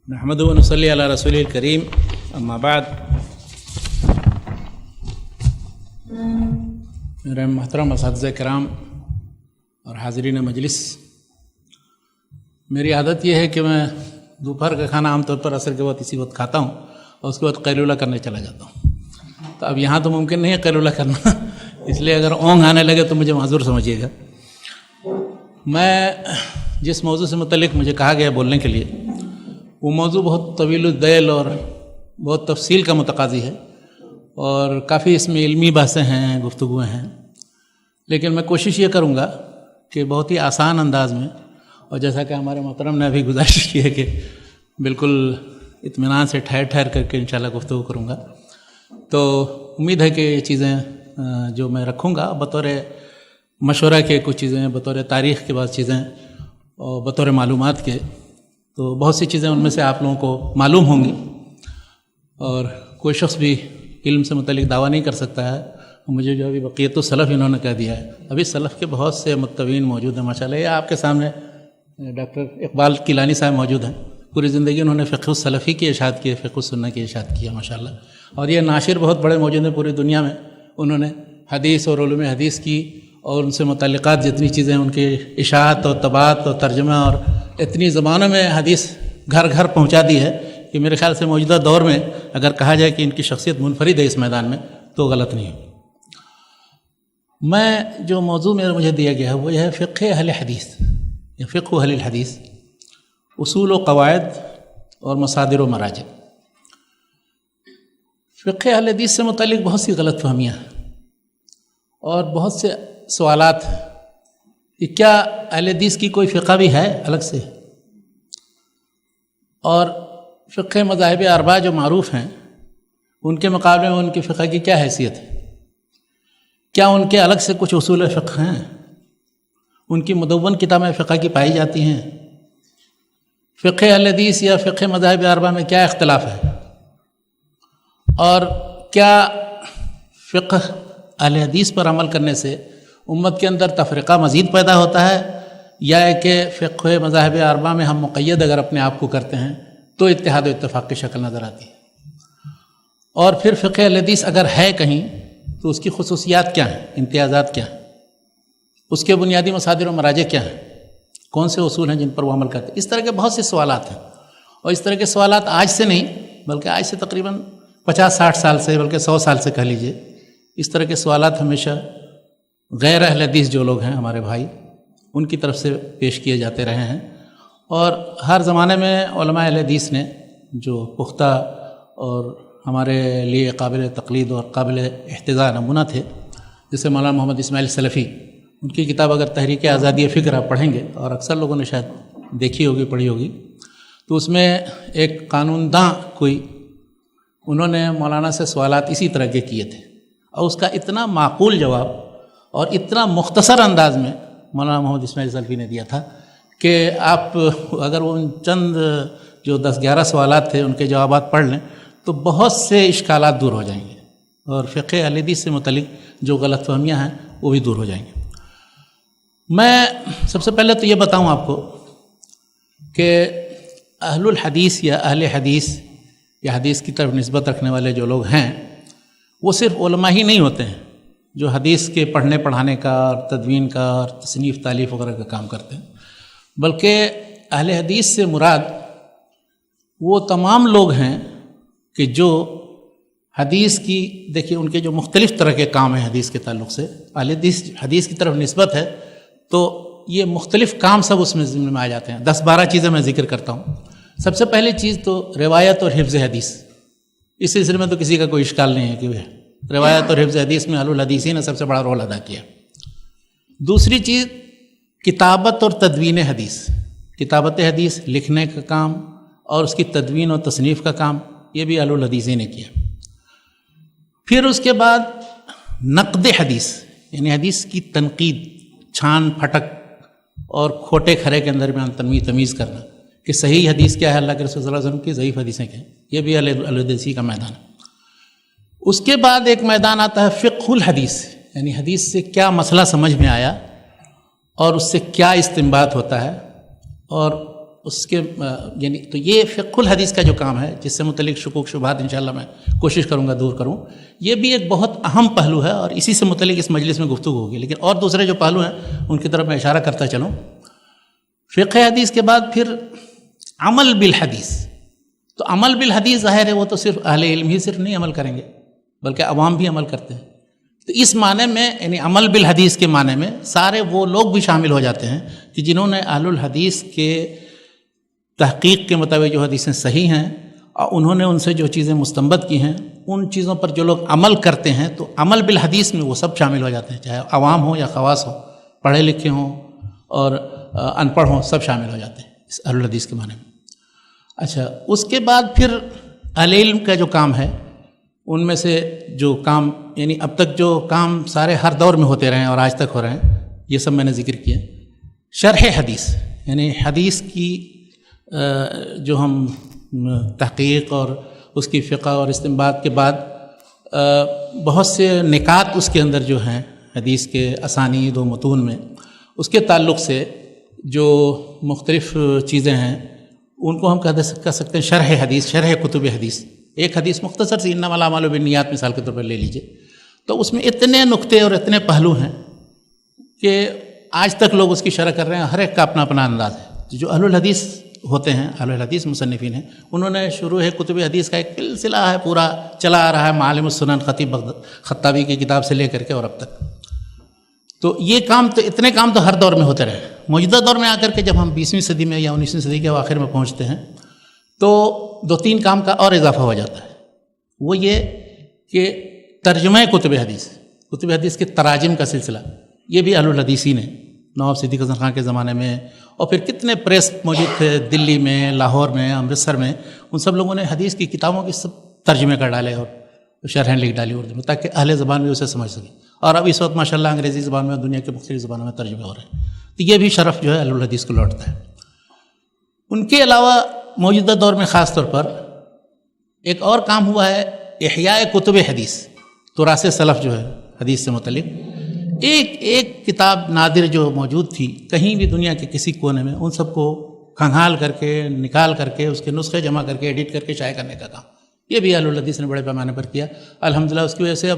نحمد و نصلی علی رسول الکریم اما بعد. میرے محترم اساتذہ کرام اور حاضرین مجلس، میری عادت یہ ہے کہ میں دوپہر کا کھانا عام طور پر عصر کے وقت اسی وقت کھاتا ہوں اور اس کے بعد قیلولہ کرنے چلا جاتا ہوں. تو اب یہاں تو ممکن نہیں ہے قیلولہ کرنا، اس لیے اگر اونگ آنے لگے تو مجھے معذور سمجھیے گا. میں جس موضوع سے متعلق مجھے کہا گیا بولنے کے لیے، وہ موضوع بہت طویل الذیل اور بہت تفصیل کا متقاضی ہے اور کافی اس میں علمی بحثیں ہیں، گفتگویں ہیں، لیکن میں کوشش یہ کروں گا کہ بہت ہی آسان انداز میں، اور جیسا کہ ہمارے محترم نے ابھی گزارش کی ہے کہ بالکل اطمینان سے ٹھہر کر کے انشاءاللہ گفتگو کروں گا. تو امید ہے کہ یہ چیزیں جو میں رکھوں گا بطور مشورہ کے، کچھ چیزیں بطور تاریخ کے بعض چیزیں اور بطور معلومات کے، تو بہت سی چیزیں ان میں سے آپ لوگوں کو معلوم ہوں گی. اور کوئی شخص بھی علم سے متعلق دعویٰ نہیں کر سکتا ہے. مجھے جو ابھی بقیت السلف انہوں نے کہہ دیا ہے، ابھی سلف کے بہت سے متبعین موجود ہیں ماشاءاللہ. یہ آپ کے سامنے ڈاکٹر اقبال کیلانی صاحب موجود ہیں. پوری زندگی انہوں نے فقہ السلفی کی اشاعت کی ہے، فقہ السنہ کی اشاعت کی ہے ماشاءاللہ. اور یہ ناشر بہت بڑے موجود ہیں پوری دنیا میں. انہوں نے حدیث اور علوم حدیث کی اور ان سے متعلقات جتنی چیزیں، ان کی اشاعت اور طباعت اور ترجمہ، اور اتنی زبانوں میں حدیث گھر گھر پہنچا دی ہے کہ میرے خیال سے موجودہ دور میں اگر کہا جائے کہ ان کی شخصیت منفرد ہے اس میدان میں تو غلط نہیں ہے. میں جو موضوع مجھے دیا گیا ہے وہ یہ ہے فقہ اہل حدیث یا فقہ اہل الحدیث، اصول و قواعد اور مصادر و مراجع. فقہ اہل حدیث سے متعلق بہت سی غلط فہمیاں ہیں اور بہت سے سوالات ہیں کہ کیا اہل حدیث کی کوئی فقہ بھی ہے الگ سے، اور فقہ مذاہب اربعہ جو معروف ہیں ان کے مقابلے میں ان کی فقہ کی کیا حیثیت ہے، کیا ان کے الگ سے کچھ اصول فقہ ہیں، ان کی مدون کتابیں فقہ کی پائی جاتی ہیں، فقہ اہل حدیث یا فقہ مذاہب اربعہ میں کیا اختلاف ہے، اور کیا فقہ اہل حدیث پر عمل کرنے سے امت کے اندر تفرقہ مزید پیدا ہوتا ہے، یا کہ فقہ مذاہب اربعہ میں ہم مقید اگر اپنے آپ کو کرتے ہیں تو اتحاد و اتفاق کی شکل نظر آتی ہے. اور پھر فقہ اہل حدیث اگر ہے کہیں تو اس کی خصوصیات کیا ہیں، امتیازات کیا ہیں، اس کے بنیادی مصادر و مراجع کیا ہیں، کون سے اصول ہیں جن پر وہ عمل کرتے ہیں. اس طرح کے بہت سے سوالات ہیں، اور اس طرح کے سوالات آج سے نہیں بلکہ آج سے تقریباً 50-60 سال سے، بلکہ 100 سال سے کہہ لیجئے، اس طرح کے سوالات ہمیشہ غیر اہل حدیث جو لوگ ہیں ہمارے بھائی، ان کی طرف سے پیش کیے جاتے رہے ہیں. اور ہر زمانے میں علماء اہل حدیث نے جو پختہ اور ہمارے لیے قابل تقلید اور قابل احتذاء نمونہ تھے، جیسے مولانا محمد اسماعیل سلفی، ان کی کتاب اگر تحریک آزادی فکر آپ پڑھیں گے، اور اکثر لوگوں نے شاید دیکھی ہوگی، پڑھی ہوگی، تو اس میں ایک قانون داں کوئی، انہوں نے مولانا سے سوالات اسی طرح کے کیے تھے، اور اس کا اتنا معقول جواب اور اتنا مختصر انداز میں مولانا محمد اسماعیل سلفی نے دیا تھا کہ آپ اگر وہ ان چند جو 10-11 سوالات تھے ان کے جوابات پڑھ لیں تو بہت سے اشکالات دور ہو جائیں گے، اور فقہ اہل حدیث سے متعلق جو غلط فہمیاں ہیں وہ بھی دور ہو جائیں گے. میں سب سے پہلے تو یہ بتاؤں آپ کو کہ اہل الحدیث یا اہل حدیث یا حدیث کی طرف نسبت رکھنے والے جو لوگ ہیں وہ صرف علماء ہی نہیں ہوتے ہیں جو حدیث کے پڑھنے پڑھانے کا اور تدوین کا اور تصنیف تالیف وغیرہ کا کام کرتے ہیں، بلکہ اہل حدیث سے مراد وہ تمام لوگ ہیں کہ جو حدیث کی، دیکھیے ان کے جو مختلف طرح کے کام ہیں حدیث کے تعلق سے، اہل حدیث کی طرف نسبت ہے تو یہ مختلف کام سب اس میں ضمن میں آ جاتے ہیں. 10-12 چیزیں میں ذکر کرتا ہوں. سب سے پہلی چیز تو روایت اور حفظ حدیث. اس سلسلے میں تو کسی کا کوئی اشکال نہیں ہے کہ روایت اور حفظ حدیث میں اہل الحدیثین نے سب سے بڑا رول ادا کیا. دوسری چیز کتابت اور تدوین حدیث، کتابت حدیث لکھنے کا کام اور اس کی تدوین اور تصنیف کا کام، یہ بھی اہل الحدیثین نے کیا. پھر اس کے بعد نقد حدیث، یعنی حدیث کی تنقید، چھان پھٹک اور کھوٹے کھرے کے اندر میں تمیز کرنا کہ صحیح حدیث کیا ہے اللہ کے رسول صلی اللہ علیہ وسلم کی، ضعیف حدیثیں کیا ہیں، یہ بھی اہل الحدیثی کا میدان ہے. اس کے بعد ایک میدان آتا ہے فقہ الحدیث، یعنی حدیث سے کیا مسئلہ سمجھ میں آیا اور اس سے کیا استنباط ہوتا ہے، اور اس کے یعنی تو یہ فقہ الحدیث کا جو کام ہے، جس سے متعلق شکوک شبہات انشاءاللہ میں کوشش کروں گا دور کروں، یہ بھی ایک بہت اہم پہلو ہے اور اسی سے متعلق اس مجلس میں گفتگو ہوگی. لیکن اور دوسرے جو پہلو ہیں ان کی طرف میں اشارہ کرتا چلوں. فقہ حدیث کے بعد پھر عمل بالحدیث. تو عمل بالحدیث ظاہر ہے وہ تو صرف اہل علم ہی صرف نہیں عمل کریں گے بلکہ عوام بھی عمل کرتے ہیں. تو اس معنی میں یعنی عمل بالحدیث کے معنی میں سارے وہ لوگ بھی شامل ہو جاتے ہیں کہ جنہوں نے اہل الحدیث کے تحقیق کے مطابق جو حدیثیں صحیح ہیں اور انہوں نے ان سے جو چیزیں مستنبط کی ہیں ان چیزوں پر جو لوگ عمل کرتے ہیں، تو عمل بالحدیث میں وہ سب شامل ہو جاتے ہیں، چاہے عوام ہوں یا خواص ہوں، پڑھے لکھے ہوں اور ان پڑھ ہوں، سب شامل ہو جاتے ہیں اس اہل الحدیث کے معنی میں. اچھا، اس کے بعد پھر اہل علم کا جو کام ہے ان میں سے جو کام یعنی اب تک جو کام سارے ہر دور میں ہوتے رہے ہیں اور آج تک ہو رہے ہیں، یہ سب میں نے ذکر کیا. شرح حدیث یعنی حدیث کی جو ہم تحقیق اور اس کی فقہ اور استنباط کے بعد بہت سے نکات اس کے اندر جو ہیں حدیث کے اسانید و متون میں، اس کے تعلق سے جو مختلف چیزیں ہیں ان کو ہم کہہ سکتے ہیں شرح حدیث، شرح کتب حدیث. ایک حدیث مختصر سی انما الاعمال بالنیات مثال کے طور پر لے لیجئے، تو اس میں اتنے نکتے اور اتنے پہلو ہیں کہ آج تک لوگ اس کی شرح کر رہے ہیں. ہر ایک کا اپنا اپنا انداز ہے. جو اہل الحدیث ہوتے ہیں، اہل الحدیث مصنفین ہیں، انہوں نے شروع کتب حدیث کا ایک سلسلہ ہے پورا چلا آ رہا ہے، معالم السنن خطیب خطابی کی کتاب سے لے کر کے اور اب تک. تو یہ کام تو اتنے کام تو ہر دور میں ہوتے رہے. موجودہ دور میں آ کر کے جب ہم 20ویں صدی میں یا 19ویں صدی کے آخر میں پہنچتے ہیں تو 2-3 کام کا اور اضافہ ہو جاتا ہے. وہ یہ کہ ترجمہ کتب حدیث کے تراجم کا سلسلہ، یہ بھی اہل الحدیثی نے نواب صدیق حسن خان کے زمانے میں، اور پھر کتنے پریس موجود تھے دلی میں، لاہور میں، امرتسر میں، ان سب لوگوں نے حدیث کی کتابوں کے سب ترجمے کر ڈالے اور شرحیں لکھ ڈالی اردو میں تاکہ اہل زبان بھی اسے سمجھ سکیں. اور اب اس وقت ماشاءاللہ انگریزی زبان میں دنیا کے مختلف زبانوں میں ترجمے ہو رہے ہیں. تو یہ بھی شرف جو ہے اہل الحدیث کو لوٹتا ہے. ان کے علاوہ موجودہ دور میں خاص طور پر ایک اور کام ہوا ہے احیاء کتب حدیث. تراث سلف جو ہے حدیث سے متعلق ایک کتاب نادر جو موجود تھی کہیں بھی دنیا کے کسی کونے میں، ان سب کو کھنگال کر کے نکال کر کے اس کے نسخے جمع کر کے ایڈٹ کر کے شائع کرنے کا کام، یہ بھی اہل الحدیث نے بڑے پیمانے پر کیا الحمدللہ. اس کی وجہ سے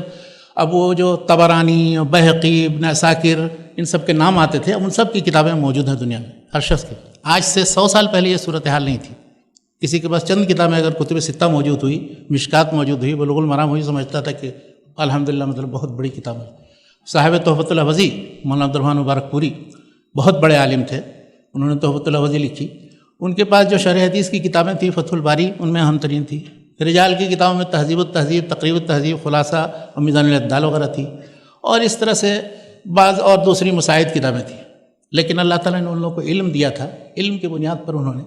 اب وہ جو طبرانی، بہقی، ابن عساکر، ان سب کے نام آتے تھے، اب ان سب کی کتابیں موجود ہیں دنیا میں ہر شخص کے. آج سے 100 سال پہلے یہ صورتحال نہیں تھی. کسی کے پاس چند کتابیں اگر کتب ستہ موجود ہوئی، مشکات موجود ہوئی، بلوغ المرام ہوئی، سمجھتا تھا کہ الحمدللہ مطلب بہت بڑی کتاب ہے. صاحب تحفۃ الحوضی مولانا عبد الرحمن مبارک پوری بہت بڑے عالم تھے، انہوں نے تحفۃ الحوضی لکھی. ان کے پاس جو شرح حدیث کی کتابیں تھیں فتح الباری ان میں اہم ترین تھی. رجال کی کتابوں میں تہذیب التہذیب، تقریب التہذیب، خلاصہ اور میزان الاعتدال وغیرہ تھی، اور اس طرح سے بعض اور دوسری مساعد کتابیں تھیں. لیکن اللہ تعالیٰ نے ان لوگوں کو علم دیا تھا، علم کی بنیاد پر انہوں نے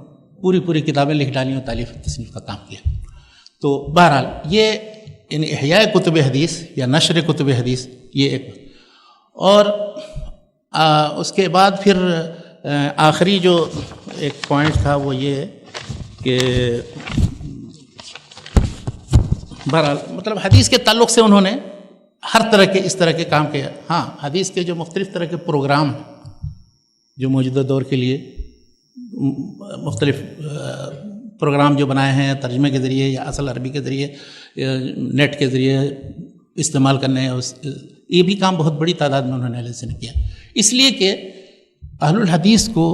پوری کتابیں لکھ ڈالی اور تالیف تصنیف کا کام کیا. تو بہرحال یہ یعنی احیاء کتب حدیث یا نشر کتب حدیث یہ ایک. اور اس کے بعد پھر آخری جو ایک پوائنٹ تھا وہ یہ کہ بہرحال مطلب حدیث کے تعلق سے انہوں نے ہر طرح کے اس طرح کے کام کیا. ہاں، حدیث کے جو مختلف طرح کے پروگرام ہیں جو موجودہ دور کے لیے مختلف پروگرام جو بنائے ہیں ترجمے کے ذریعے یا اصل عربی کے ذریعے، نیٹ کے ذریعے استعمال کرنے، یہ بھی کام بہت بڑی تعداد میں انہوں نے اہل سے نے کیا. اس لیے کہ اہل الحدیث کو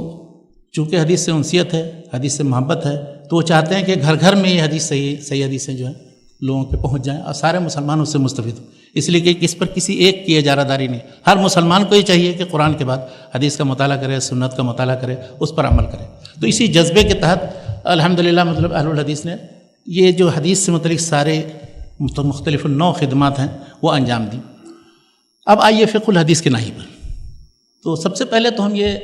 چونکہ حدیث سے انسیت ہے، حدیث سے محبت ہے، تو وہ چاہتے ہیں کہ گھر گھر میں یہ حدیث صحیح حدیثیں جو ہیں لوگوں پہ پہنچ جائیں اور سارے مسلمان اس سے مستفید ہوں. اس لیے کہ اس پر کسی ایک کی اجارہ داری نہیں، ہر مسلمان کو یہ چاہیے کہ قرآن کے بعد حدیث کا مطالعہ کرے، سنت کا مطالعہ کرے، اس پر عمل کرے. تو اسی جذبے کے تحت الحمدللہ مطلب اہل الحدیث نے یہ جو حدیث سے متعلق سارے مختلف نوع خدمات ہیں وہ انجام دیں. اب آئیے فقہ الحدیث کے ناحیے پر. تو سب سے پہلے تو ہم یہ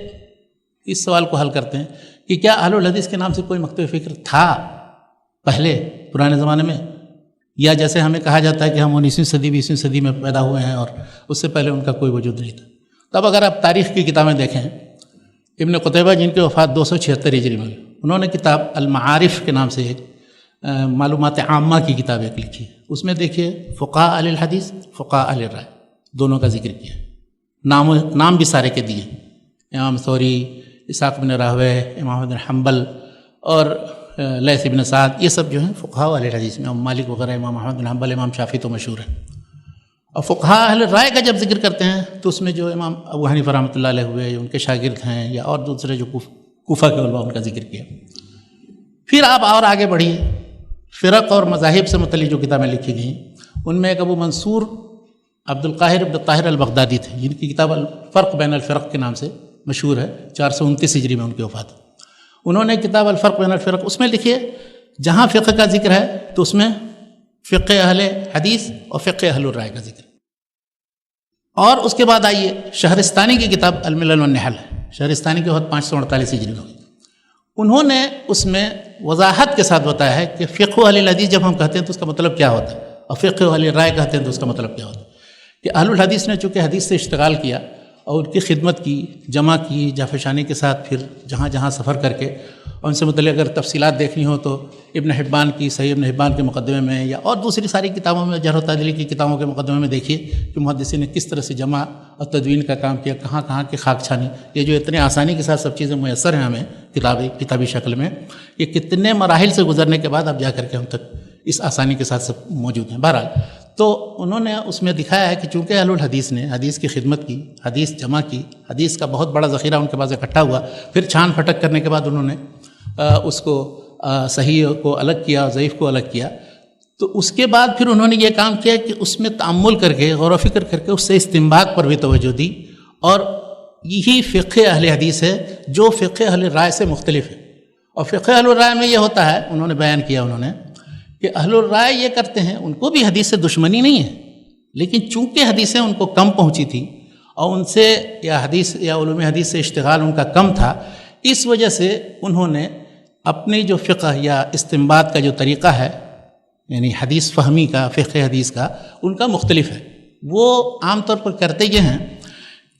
اس سوال کو حل کرتے ہیں کہ کیا اہل الحدیث کے نام سے کوئی مکتب فکر تھا پہلے پرانے زمانے میں، یا جیسے ہمیں کہا جاتا ہے کہ ہم 19ویں صدی 20ویں صدی میں پیدا ہوئے ہیں اور اس سے پہلے ان کا کوئی وجود نہیں تھا. تب اگر آپ تاریخ کی کتابیں دیکھیں، ابن قتیبہ جن کی وفات 276 ہجری میں ہوئی، انہوں نے کتاب المعارف کے نام سے ایک معلومات عامہ کی کتاب ایک لکھی ہے. اس میں دیکھیے فقہاء اہل الحدیث، فقہاء اہل الرائے دونوں کا ذکر کیا. نام بھی سارے کے دیے، امام ثوری، اسحاق بن راہوے، امام احمد بن حنبل اور لیث بن سعد، یہ سب جو ہیں فقہاء اہل حدیث میں، امام مالک وغیرہ، امام احمد بن حنبل، امام شافعی تو مشہور ہیں۔ اور فقہاء اہل رائے کا جب ذکر کرتے ہیں تو اس میں جو امام ابو حنیفہ رحمۃ اللہ علیہ ہوئے، ان کے شاگرد ہیں، یا اور دوسرے جو کوفہ کے علماء، ان کا ذکر کیا۔ پھر آپ اور آگے بڑھیے، فرق اور مذاہب سے متعلق جو کتابیں لکھی گئیں، ان میں ایک ابو منصور عبد القاہر بن طاہر البغدادی تھے، جن کی کتاب الفرق بین الفرق کے نام سے مشہور ہے، 429 ہجری میں ان کی وفات ہے۔ انہوں نے کتاب الفرق بین الفرق، اس میں لکھیے جہاں فقہ کا ذکر ہے تو اس میں فقہ اہل حدیث اور فقہ اہل الرائے کا ذکر۔ اور اس کے بعد آئیے شہرستانی کی کتاب الملل والنحل ہے، شہرستانی کی وفات 548 ہجری میں ہوئی۔ انہوں نے اس میں وضاحت کے ساتھ بتایا ہے کہ فقہ اہل الحدیث جب ہم کہتے ہیں تو اس کا مطلب کیا ہوتا ہے، اور فقہ اہل رائے کہتے ہیں تو اس کا مطلب کیا ہوتا ہے۔ کہ اہل الحدیث نے چونکہ حدیث سے اشتغال کیا اور ان کی خدمت کی، جمع کی، جافشانی کے ساتھ، پھر جہاں جہاں سفر کر کے، اور ان سے متعلق اگر تفصیلات دیکھنی ہو تو ابن حبان کی صحیح ابن حبان کے مقدمے میں، یا اور دوسری ساری کتابوں میں، جرح و تعدیل کی کتابوں کے مقدمے میں دیکھیے کہ محدثین نے کس طرح سے جمع اور تدوین کا کام کیا، کہاں کہاں کی خاک چھانی، یہ جو اتنے آسانی کے ساتھ سب چیزیں میسر ہیں ہمیں کتابی شکل میں، یہ کتنے مراحل سے گزرنے کے بعد اب جا کر کے ہم تک اس آسانی کے ساتھ سب موجود ہیں۔ بہرحال تو انہوں نے اس میں دکھایا ہے کہ چونکہ اہل الحدیث نے حدیث کی خدمت کی، حدیث جمع کی، حدیث کا بہت بڑا ذخیرہ ان کے پاس اکٹھا ہوا، پھر چھان پھٹک کرنے کے بعد انہوں نے اس کو صحیح کو الگ کیا، ضعیف کو الگ کیا، تو اس کے بعد پھر انہوں نے یہ کام کیا کہ اس میں تأمل کر کے، غور و فکر کر کے، اس سے استنباط پر بھی توجہ دی، اور یہی فقہ اہل حدیث ہے جو فقہ اہل رائے سے مختلف ہے۔ اور فقہ اہل رائے میں یہ ہوتا ہے، انہوں نے بیان کیا انہوں نے کہ اہل الرائے یہ کرتے ہیں، ان کو بھی حدیث سے دشمنی نہیں ہے، لیکن چونکہ حدیثیں ان کو کم پہنچی تھی اور ان سے یا حدیث یا علوم حدیث سے اشتغال ان کا کم تھا، اس وجہ سے انہوں نے اپنی جو فقہ یا استنباط کا جو طریقہ ہے، یعنی حدیث فہمی کا، فقہ حدیث کا، ان کا مختلف ہے۔ وہ عام طور پر کرتے یہ ہیں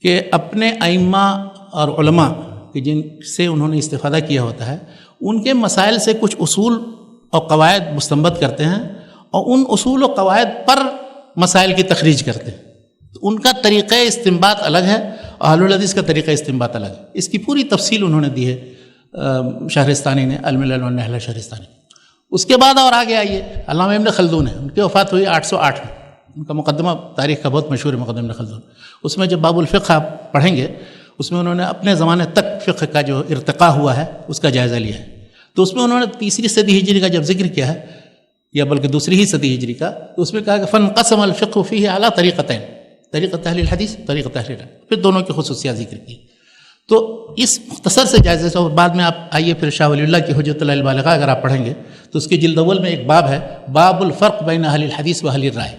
کہ اپنے ائمہ اور علماء کہ جن سے انہوں نے استفادہ کیا ہوتا ہے، ان کے مسائل سے کچھ اصول اور قواعد مستنبط کرتے ہیں، اور ان اصول و قواعد پر مسائل کی تخریج کرتے ہیں۔ تو ان کا طریقہ استنباط الگ ہے اور اہل الحدیث کا طریقہ استنباط الگ ہے۔ اس کی پوری تفصیل انہوں نے دی ہے شہرستانی نے، الملل والنحل شہرستانی۔ اس کے بعد اور آگے آئیے، علامہ ابن خلدون ہے، ان کی وفات ہوئی 808 میں، ان کا مقدمہ تاریخ کا بہت مشہور ہے، مقدمہ ابن خلدون۔ اس میں جب باب الفقہ آپ پڑھیں گے، اس میں انہوں نے اپنے زمانے تک فقہ کا جو ارتقاء ہوا ہے اس کا جائزہ لیا ہے۔ تو اس میں انہوں نے تیسری صدی ہجری کا جب ذکر کیا ہے، یا بلکہ دوسری ہی صدی ہجری کا، تو اس میں کہا کہ فانقسم الفقہ فیہ علی طریقتین، طریقۃ اہل الحدیث، طریقۃ اہل الرائے، پھر دونوں کی خصوصیات ذکر کی۔ تو اس مختصر سے جائزے سے، اور بعد میں آپ آئیے پھر شاہ ولی اللہ کی حجۃ اللہ البالغہ اگر آپ پڑھیں گے تو اس کے جلد اول میں ایک باب ہے، باب الفرق بین اہل الحدیث و اہل الرائے،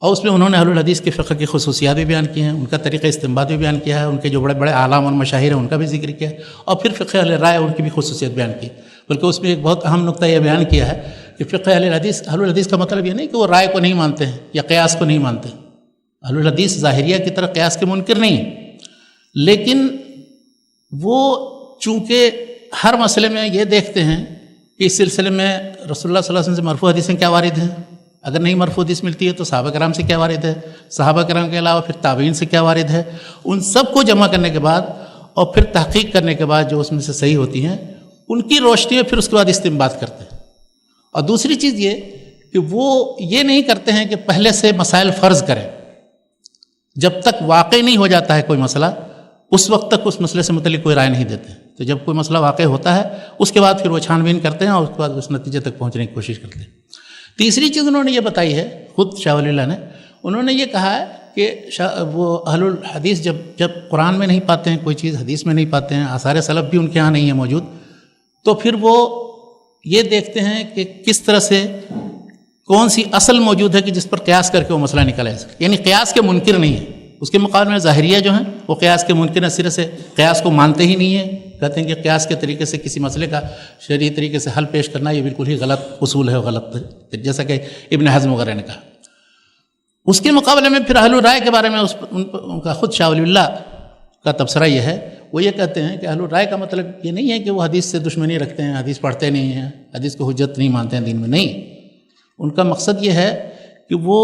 اور اس میں انہوں نے اہل الحدیث کے فقہ کی خصوصیات بھی بیان کی ہیں، ان کا طریقہ استنباط بھی بیان کیا ہے، ان کے جو بڑے بڑے اعلام اور مشاہیر ہیں ان کا بھی ذکر کیا ہے، اور پھر فقہ اہل رائے ان کی بھی خصوصیت بیان کی۔ بلکہ اس میں ایک بہت اہم نقطہ یہ بیان کیا ہے کہ فقہ اہل الحدیث کا مطلب یہ نہیں کہ وہ رائے کو نہیں مانتے ہیں یا قیاس کو نہیں مانتے۔ اہل الحدیث ظاہریہ کی طرح قیاس کے منکر نہیں ہیں، لیکن وہ چونکہ ہر مسئلے میں یہ دیکھتے ہیں کہ اس سلسلے میں رسول اللہ صلی اللہ علیہ وسلم سے مرفوع حدیثیں کیا وارد ہیں، اگر نہیں مرفوع حدیث ملتی ہے تو صحابہ کرام سے کیا وارد ہے، صحابہ کرام کے علاوہ پھر تابعین سے کیا وارد ہے، ان سب کو جمع کرنے کے بعد اور پھر تحقیق کرنے کے بعد جو اس میں سے صحیح ہوتی ہیں ان کی روشنی میں پھر اس کے بعد استنباط کرتے ہیں۔ اور دوسری چیز یہ کہ وہ یہ نہیں کرتے ہیں کہ پہلے سے مسائل فرض کریں، جب تک واقع نہیں ہو جاتا ہے کوئی مسئلہ اس وقت تک اس مسئلے سے متعلق کوئی رائے نہیں دیتے۔ تو جب کوئی مسئلہ واقع ہوتا ہے اس کے بعد پھر وہ چھان بین کرتے ہیں اور اس کے بعد اس نتیجے تک پہنچنے کی کوشش کرتے ہیں۔ تیسری چیز انہوں نے یہ بتائی ہے، خود شاہ ولی اللہ نے، انہوں نے یہ کہا ہے کہ وہ اہل الحدیث جب قرآن میں نہیں پاتے ہیں کوئی چیز، حدیث میں نہیں پاتے ہیں، آثار سلف بھی ان کے ہاں نہیں ہے موجود، تو پھر وہ یہ دیکھتے ہیں کہ کس طرح سے کون سی اصل موجود ہے کہ جس پر قیاس کر کے وہ مسئلہ نکالا جا سکے، یعنی قیاس کے منکر نہیں ہے۔ اس کے مقابلے میں ظاہریہ جو ہیں وہ قیاس کے منکر سرے سے قیاس کو مانتے ہی نہیں ہیں، کہتے ہیں کہ قیاس کے طریقے سے کسی مسئلے کا شرعی طریقے سے حل پیش کرنا یہ بالکل ہی غلط اصول ہے، غلط، جیسا کہ ابن حزم وغیرہ نے کہا۔ اس کے مقابلے میں پھر اہل الرائے کے بارے میں ان کا خود شاہ ولی اللہ کا تبصرہ یہ ہے، وہ یہ کہتے ہیں کہ اہل الرائے کا مطلب یہ نہیں ہے کہ وہ حدیث سے دشمنی رکھتے ہیں، حدیث پڑھتے نہیں ہیں، حدیث کو حجت نہیں مانتے ہیں دین میں، نہیں۔ ان کا مقصد یہ ہے کہ وہ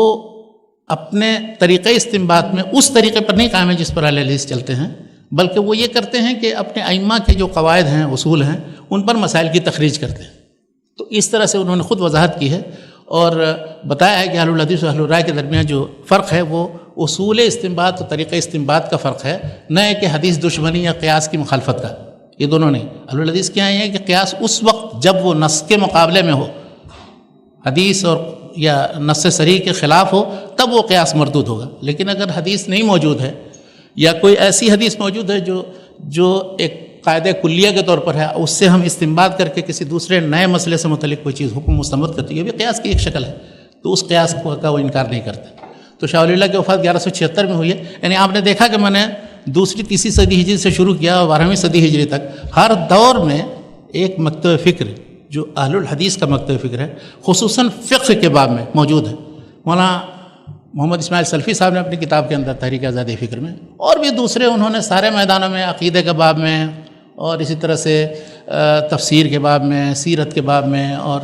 اپنے طریقے استنباط میں اس طریقے پر نہیں قائم ہے جس پر اہل حدیث چلتے ہیں، بلکہ وہ یہ کرتے ہیں کہ اپنے ائمہ کے جو قواعد ہیں، اصول ہیں، ان پر مسائل کی تخریج کرتے ہیں۔ تو اس طرح سے انہوں نے خود وضاحت کی ہے اور بتایا ہے کہ اہل الحدیث و اہل الرائے کے درمیان جو فرق ہے وہ اصول استنباط و طریقہ استنباط کا فرق ہے، نہ ہے کہ حدیث دشمنی یا قیاس کی مخالفت کا۔ یہ دونوں نہیں۔ اہل الحدیث کیا ہے کہ قیاس اس وقت جب وہ نص کے مقابلے میں ہو، حدیث اور یا نص صریح کے خلاف ہو، تب وہ قیاس مردود ہوگا۔ لیکن اگر حدیث نہیں موجود ہے یا کوئی ایسی حدیث موجود ہے جو ایک قاعدہ کلیہ کے طور پر ہے، اس سے ہم استنباط کر کے کسی دوسرے نئے مسئلے سے متعلق کوئی چیز حکم مستمد کرتی ہے، یہ بھی قیاس کی ایک شکل ہے، تو اس قیاس کا وہ انکار نہیں کرتے۔ تو شاہ ولی اللہ کی وفات 1176 میں ہوئی ہے، یعنی آپ نے دیکھا کہ میں نے دوسری تیسری صدی ہجری سے شروع کیا اور 12ویں صدی ہجری تک ہر دور میں ایک مکتب فکر جو اہل الحدیث کا مکتب فکر ہے، خصوصاً فقہ کے باب میں موجود ہے۔ مولانا محمد اسماعیل سلفی صاحب نے اپنی کتاب کے اندر تحریک آزادی فکر میں، اور بھی دوسرے انہوں نے سارے میدانوں میں، عقیدے کے باب میں اور اسی طرح سے تفسیر کے باب میں، سیرت کے باب میں اور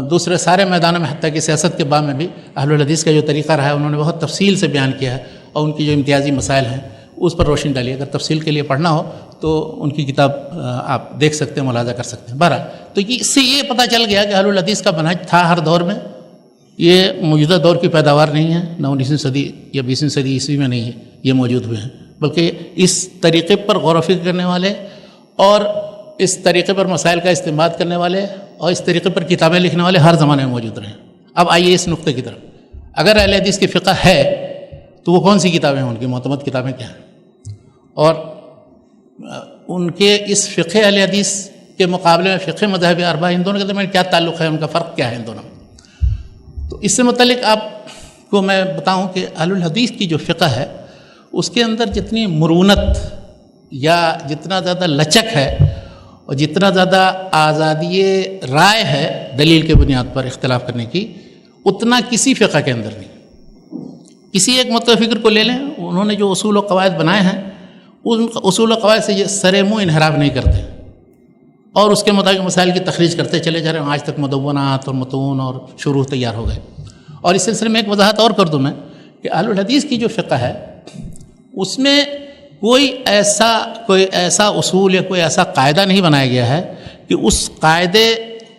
دوسرے سارے میدانوں میں، حتیٰ کہ سیاست کے باب میں بھی اہل الحدیث کا جو طریقہ رہا ہے انہوں نے بہت تفصیل سے بیان کیا ہے، اور ان کی جو امتیازی مسائل ہیں اس پر روشنی ڈالی۔ اگر تفصیل کے لیے پڑھنا ہو تو ان کی کتاب آپ دیکھ سکتے ہیں، ملاحظہ کر سکتے ہیں۔ بہرحال تو اس سے یہ پتہ چل گیا کہ اہل الحدیث کا منہج تھا ہر دور میں، یہ موجودہ دور کی پیداوار نہیں ہے، نہ 19ویں صدی یا 20ویں صدی عیسوی میں نہیں ہے یہ موجود ہوئے ہیں، بلکہ اس طریقے پر غور و فکر کرنے والے اور اس طریقے پر مسائل کا استنباط کرنے والے اور اس طریقے پر کتابیں لکھنے والے ہر زمانے میں موجود رہے ہیں۔ اب آئیے اس نقطے کی طرف، اگر اہل حدیث کی فقہ ہے تو وہ کون سی کتابیں ہیں، ان کی معتمد کتابیں کیا ہیں، اور ان کے اس فقہ اہل حدیث کے مقابلے میں فقہ مذاہب اربعہ، ان دونوں کے درمیان کیا تعلق ہے، ان کا فرق کیا ہے ان دونوں میں۔ تو اس سے متعلق آپ کو میں بتاؤں کہ اہل الحدیث کی جو فقہ ہے اس کے اندر جتنی مرونت یا جتنا زیادہ لچک ہے اور جتنا زیادہ آزادی رائے ہے دلیل کے بنیاد پر اختلاف کرنے کی، اتنا کسی فقہ کے اندر نہیں۔ کسی ایک مکتب فکر کو لے لیں، انہوں نے جو اصول و قواعد بنائے ہیں ان اصول و قواعد سے یہ سر منہ انحراف نہیں کرتے اور اس کے مطابق مسائل کی تخریج کرتے چلے جا رہے ہیں۔ آج تک مدونات اور متون اور شروح تیار ہو گئے۔ اور اس سلسلے میں ایک وضاحت اور کر دوں میں کہ اہل الحدیث کی جو فقہ ہے اس میں کوئی ایسا اصول یا کوئی ایسا قاعدہ نہیں بنایا گیا ہے کہ اس قاعدے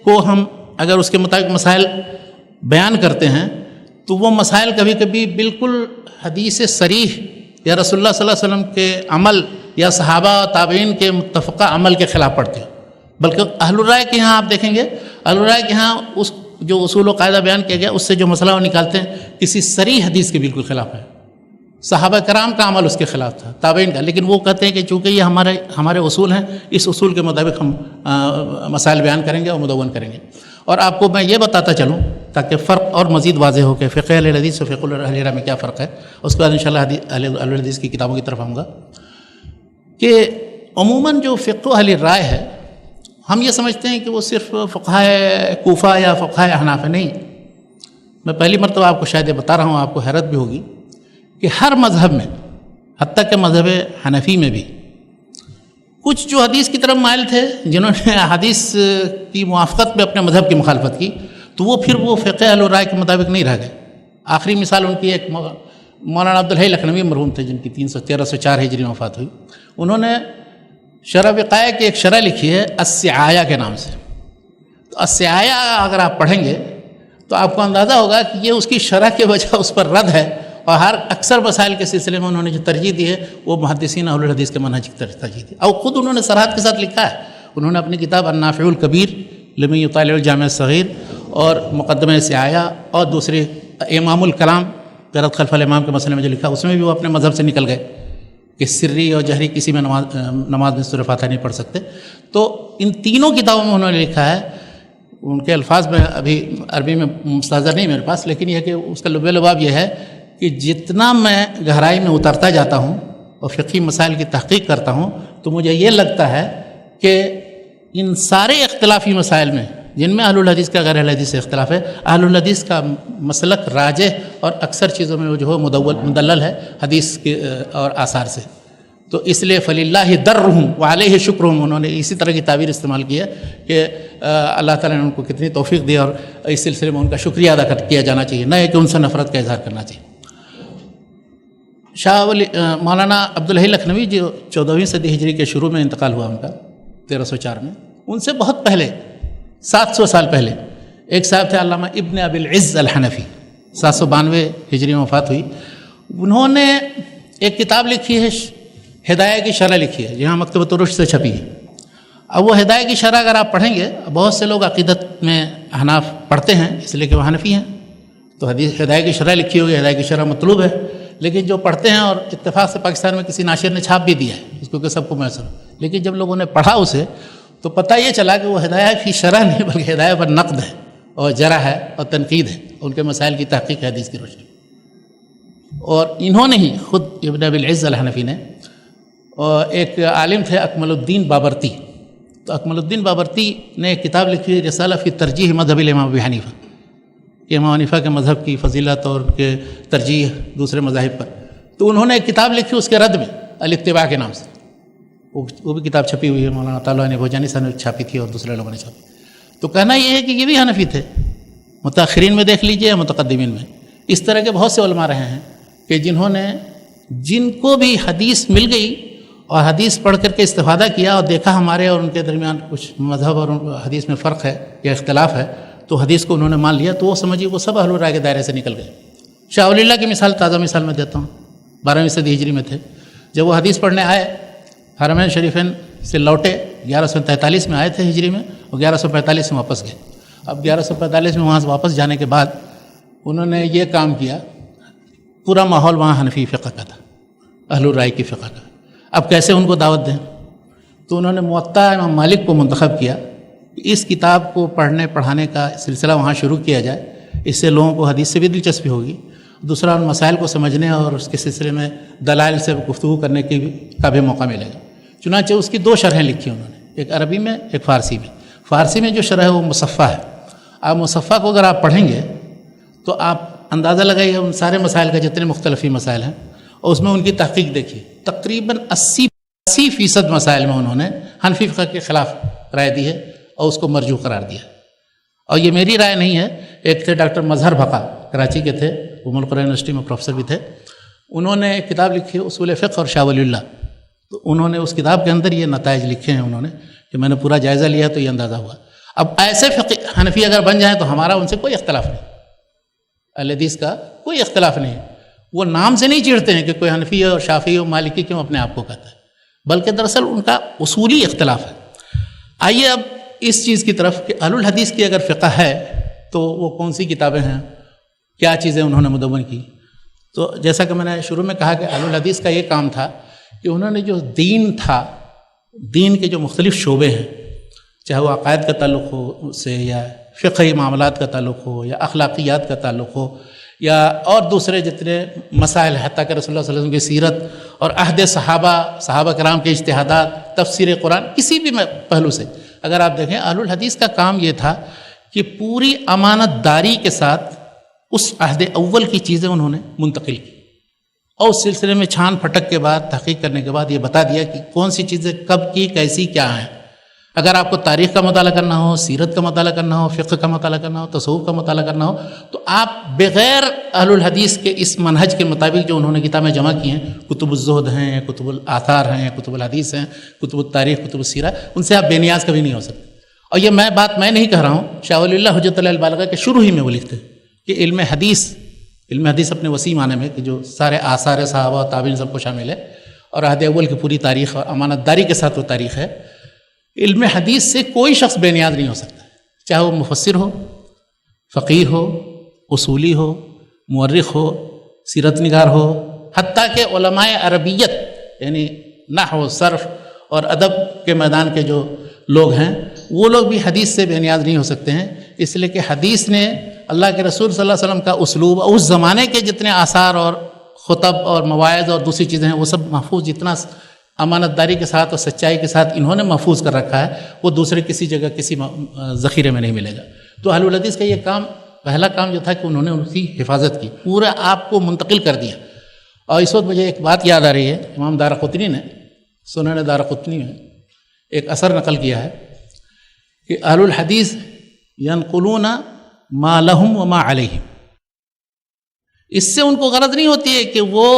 کو ہم اگر اس کے مطابق مسائل بیان کرتے ہیں تو وہ مسائل کبھی کبھی بالکل حدیث صریح یا رسول اللہ صلی اللہ علیہ وسلم کے عمل یا صحابہ و تابعین کے متفقہ عمل کے خلاف پڑتے ہیں، بلکہ اہل الرائے کے ہاں آپ دیکھیں گے، اہل الرائے کے ہاں اس جو اصول و قاعدہ بیان کیا گیا اس سے جو مسئلہ وہ نکالتے ہیں کسی صریح حدیث کے بالکل خلاف ہے۔ صحابہ کرام کا عمل اس کے خلاف تھا، تابعین کا، لیکن وہ کہتے ہیں کہ چونکہ یہ ہمارے اصول ہیں، اس اصول کے مطابق ہم مسائل بیان کریں گے اور مدون کریں گے۔ اور آپ کو میں یہ بتاتا چلوں تاکہ فرق اور مزید واضح ہو کہ فقہ اہل حدیث اور فقہ اہل الرائے میں کیا فرق ہے، اس کے بعد انشاءاللہ اہل الحدیث کی کتابوں کی طرف آؤں گا۔ کہ عموماً جو فقہ اہل الرائے ہے ہم یہ سمجھتے ہیں کہ وہ صرف فقہائے کوفہ یا فقہائے احناف ہے، نہیں۔ میں پہلی مرتبہ آپ کو شاید یہ بتا رہا ہوں، آپ کو حیرت بھی ہوگی کہ ہر مذہب میں، حتیٰ کہ مذہب حنفی میں بھی، کچھ جو حدیث کی طرف مائل تھے، جنہوں نے حدیث کی موافقت میں اپنے مذہب کی مخالفت کی، تو وہ پھر وہ فقہ اہل الرائے کے مطابق نہیں رہ گئے۔ آخری مثال ان کی ایک مولانا عبدالحی لکھنوی مرحوم تھے، جن کی 1304 ہجری میں وفات ہوئی۔ انہوں نے شرح وقایہ کی ایک شرح لکھی ہے السعایہ کے نام سے۔ تو السعایہ اگر آپ پڑھیں گے تو آپ کو اندازہ ہوگا کہ یہ اس کی شرح کے وجہ اس پر رد ہے، اور ہر اکثر مسائل کے سلسلے میں انہوں نے جو ترجیح دی ہے وہ محدثین اہل الحدیث کے منہج کی ترجیح دی، اور خود انہوں نے صراحت کے ساتھ لکھا ہے۔ انہوں نے اپنی کتاب النافع الکبیر لمن یطالع الجامع الصغیر اور مقدمہ سعایہ اور دوسری امام الکلام قرأت خلف الامام کے مسئلے میں جو لکھا، اس میں بھی وہ اپنے مذہب سے نکل گئے کہ سری اور جہری کسی میں نماز میں سورہ فاتحہ نہیں پڑھ سکتے۔ تو ان تینوں کتابوں میں انہوں نے لکھا ہے، ان کے الفاظ میں ابھی عربی میں مستحضر نہیں میرے پاس، لیکن یہ کہ اس کا لب لباب یہ ہے کہ جتنا میں گہرائی میں اترتا جاتا ہوں اور فقہی مسائل کی تحقیق کرتا ہوں تو مجھے یہ لگتا ہے کہ ان سارے اختلافی مسائل میں جن میں اہل الحدیث کا غیر اہل حدیث سے اختلاف ہے، اہل الحدیث کا مسلک راجح اور اکثر چیزوں میں وہ جو ہے مدلل ہے حدیث کے اور آثار سے۔ تو اس لیے فللہ درہم وعلیہ شکرہم، انہوں نے اسی طرح کی تعبیر استعمال کی ہے کہ اللہ تعالیٰ نے ان کو کتنی توفیق دی، اور اس سلسلے میں ان کا شکریہ ادا کیا جانا چاہیے، نہ کہ ان سے نفرت کا اظہار کرنا چاہیے۔ مولانا عبدالحی لکھنوی جو 14ویں صدی ہجری کے شروع میں انتقال ہوا ان کا 1304 میں، ان سے بہت پہلے 700 سال پہلے ایک صاحب تھے علامہ ابن ابی العز الحنفی، 792 ہجری میں وفات ہوئی. انہوں نے ایک کتاب لکھی ہے، ہدایہ کی شرح لکھی ہے، جہاں مکتبۃ الرشد سے چھپی ہے. اب وہ ہدایہ کی شرح اگر آپ پڑھیں گے، بہت سے لوگ عقیدت میں احناف پڑھتے ہیں اس لیے کہ وہ حنفی ہیں، تو حدیث ہدایہ کی شرح لکھی ہوگی، ہدایہ کی شرح مطلوب ہے. لیکن جو پڑھتے ہیں، اور اتفاق سے پاکستان میں کسی ناشر نے چھاپ بھی دیا ہے اس کو کہ سب کو میسر، لیکن جب لوگوں نے پڑھا اسے تو پتہ یہ چلا کہ وہ ہدایہ کی شرح نہیں بلکہ ہدایہ پر نقد ہے اور جرح ہے اور تنقید ہے، ان کے مسائل کی تحقیق ہے حدیث کی روشنی. اور انہوں نے ہی خود ابن ابی العز الحنفی نے، اور ایک عالم تھے اکمل الدین بابرتی، تو اکمل الدین بابرتی نے ایک کتاب لکھی ہے رسالہ فی ترجیح مذہب الامام ابی حنیفہ، کہ امام حنیفہ کے مذہب کی فضیلت اور کے ترجیح دوسرے مذاہب پر. تو انہوں نے ایک کتاب لکھی اس کے رد میں الاتباع کے نام سے، وہ بھی کتاب چھپی ہوئی ہے، مولانا طالع بھوجانی صاحب نے چھاپی تھی اور دوسرے لوگوں نے چھاپی. تو کہنا یہ ہے کہ یہ بھی حنفی تھے، متاخرین میں دیکھ لیجئے یا متقدمین میں. اس طرح کے بہت سے علماء رہے ہیں کہ جن کو بھی حدیث مل گئی اور حدیث پڑھ کر کے استفادہ کیا اور دیکھا ہمارے اور ان کے درمیان کچھ مذہب اور حدیث میں فرق ہے یا اختلاف ہے، تو حدیث کو انہوں نے مان لیا، تو وہ سمجھیے وہ سب اہل الرائے کے دائرے سے نکل گئے. شاہ ولی اللہ کی مثال، تازہ مثال میں دیتا ہوں، 12ویں صدی ہجری میں تھے. جب وہ حدیث پڑھنے آئے، حرمین شریفین سے لوٹے، 1143 میں آئے تھے ہجری میں، اور 1145 میں واپس گئے. اب 1145 میں وہاں سے واپس جانے کے بعد انہوں نے یہ کام کیا، پورا ماحول وہاں حنفی فقہ کا تھا، اہل الرائے کی فقہ کا. اب کیسے ان کو دعوت دیں؟ تو انہوں نے موطا امام مالک کو منتخب کیا کہ اس کتاب کو پڑھنے پڑھانے کا سلسلہ وہاں شروع کیا جائے، اس سے لوگوں کو حدیث سے بھی دلچسپی ہوگی، دوسرا ان مسائل کو سمجھنے اور اس کے سلسلے میں دلائل سے گفتگو کرنے کا بھی موقع ملے گا. چنانچہ اس کی 2 شرحیں لکھی انہوں نے، ایک عربی میں ایک فارسی میں. فارسی میں جو شرح ہے وہ مصفح ہے. آپ مصفح کو اگر آپ پڑھیں گے تو آپ اندازہ لگائیے ان سارے مسائل کا، جتنے مختلفی مسائل ہیں، اور اس میں ان کی تحقیق دیکھیے. تقریباً 80% مسائل میں انہوں نے حنفی فقہ کے خلاف رائے دی ہے اور اس کو مرجوح قرار دیا. اور یہ میری رائے نہیں ہے. ایک تھے ڈاکٹر مظہر بقا، کراچی کے تھے، ام القرآن یونیورسٹی میں پروفیسر بھی تھے. انہوں نے ایک کتاب لکھی اصول فقہ اور شاہ ولی اللہ. تو انہوں نے اس کتاب کے اندر یہ نتائج لکھے ہیں انہوں نے، کہ میں نے پورا جائزہ لیا تو یہ اندازہ ہوا. اب ایسے فقہ حنفی اگر بن جائیں تو ہمارا ان سے کوئی اختلاف نہیں، اہل حدیث کا کوئی اختلاف نہیں ہے. وہ نام سے نہیں چڑھتے ہیں کہ کوئی حنفی اور شافعی اور مالکی کیوں اپنے آپ کو کہتا ہے، بلکہ دراصل ان کا اصولی اختلاف ہے. آئیے اب اس چیز کی طرف کہ اہل الحدیث کی اگر فقہ ہے تو وہ کون سی کتابیں ہیں، کیا چیزیں انہوں نے مدون کی. تو جیسا کہ میں نے شروع میں کہا کہ اہل الحدیث کا یہ کام تھا کہ انہوں نے جو دین تھا، دین کے جو مختلف شعبے ہیں، چاہے وہ عقائد کا تعلق ہو اس سے، یا فقہی معاملات کا تعلق ہو، یا اخلاقیات کا تعلق ہو، یا اور دوسرے جتنے مسائل، حتیٰ کہ رسول اللہ صلی اللہ علیہ وسلم کی سیرت اور عہد صحابہ کرام کے اجتہادات، تفسیر قرآن، کسی بھی پہلو سے اگر آپ دیکھیں، اہل الحدیث کا کام یہ تھا کہ پوری امانت داری کے ساتھ اس عہد اول کی چیزیں انہوں نے منتقل کی، اور اس سلسلے میں چھان پھٹک کے بعد، تحقیق کرنے کے بعد یہ بتا دیا کہ کون سی چیزیں کب کی، کیسی، کیا ہیں. اگر آپ کو تاریخ کا مطالعہ کرنا ہو، سیرت کا مطالعہ کرنا ہو، فقہ کا مطالعہ کرنا ہو، تصوف کا مطالعہ کرنا ہو، تو آپ بغیر اہل الحدیث کے اس منہج کے مطابق جو انہوں نے کتابیں جمع کی ہیں، کتب الزہد ہیں، کتب الآثار ہیں، کتب الحدیث ہیں، کتب التاریخ، کتب السیرہ، ان سے آپ بے نیاز کبھی نہیں ہو سکتے. اور یہ بات میں نہیں کہہ رہا ہوں، شاہ ولی اللہ حجت اللہ البالغہ کے شروع ہی میں وہ لکھتے ہیں کہ علم حدیث اپنے وسیع معنی میں کہ جو سارے آثار صحابہ و تابعین سب کو شامل ہے، اور عہد اول کی پوری تاریخ اور امانت داری کے ساتھ وہ تاریخ ہے. علم حدیث سے کوئی شخص بے نیاز نہیں ہو سکتا، چاہے وہ مفسر ہو، فقیہ ہو، اصولی ہو، مورخ ہو، سیرت نگار ہو، حتیٰ کہ علماء عربیت یعنی نحو، صرف اور ادب کے میدان کے جو لوگ ہیں، وہ لوگ بھی حدیث سے بے نیاز نہیں ہو سکتے ہیں. اس لیے کہ حدیث نے اللہ کے رسول صلی اللہ علیہ وسلم کا اسلوب اور اس زمانے کے جتنے آثار اور خطب اور مواعظ اور دوسری چیزیں ہیں، وہ سب محفوظ، جتنا امانت داری کے ساتھ اور سچائی کے ساتھ انہوں نے محفوظ کر رکھا ہے، وہ دوسرے کسی جگہ کسی ذخیرے میں نہیں ملے گا. تو اہل الحدیث کا یہ کام، پہلا کام جو تھا کہ انہوں نے ان کی حفاظت کی، پورا آپ کو منتقل کر دیا. اور اس وقت مجھے ایک بات یاد آ رہی ہے، امام دارقطنی نے سنن دارقطنی میں ایک اثر نقل کیا ہے کہ اہل الحدیث ینقلون ما لہم و ما علیہم. اس سے ان کو غرض نہیں ہوتی ہے کہ وہ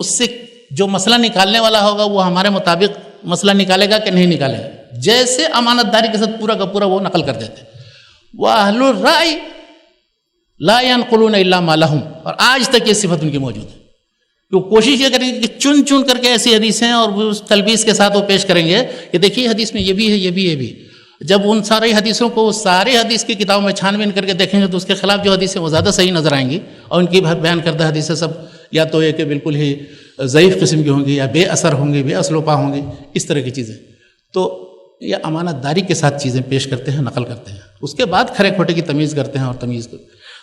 اس سے جو مسئلہ نکالنے والا ہوگا وہ ہمارے مطابق مسئلہ نکالے گا کہ نہیں نکالے گا. جیسے امانت داری کے ساتھ پورا کا پورا وہ نقل کر دیتے. وَأَهْلُ الرَّأْيِ لَا يَنْقُلُونَ إِلَّا مَا لَهُمْ. اور آج تک یہ صفت ان کی موجود ہے. وہ کوشش یہ کریں گے کہ چن چن کر کے ایسی حدیثیں اور اس تلبیس کے ساتھ وہ پیش کریں گے کہ دیکھیے حدیث میں یہ بھی ہے یہ بھی یہ بھی. جب ان ساری حدیثوں کو ساری حدیث کی کتابوں میں چھان بین کر کے دیکھیں گے تو اس کے خلاف جو حدیثیں وہ زیادہ صحیح نظر آئیں گی, اور ان کی بیان کردہ حدیثیں سب یا تو یہ کہ بالکل ہی ضعیف قسم کی ہوں گی یا بے اثر ہوں گی, بے اصل و پا ہوں گی, اس طرح کی چیزیں. تو یہ امانت داری کے ساتھ چیزیں پیش کرتے ہیں, نقل کرتے ہیں, اس کے بعد کھرے کھوٹے کی تمیز کرتے ہیں اور تمیز کو.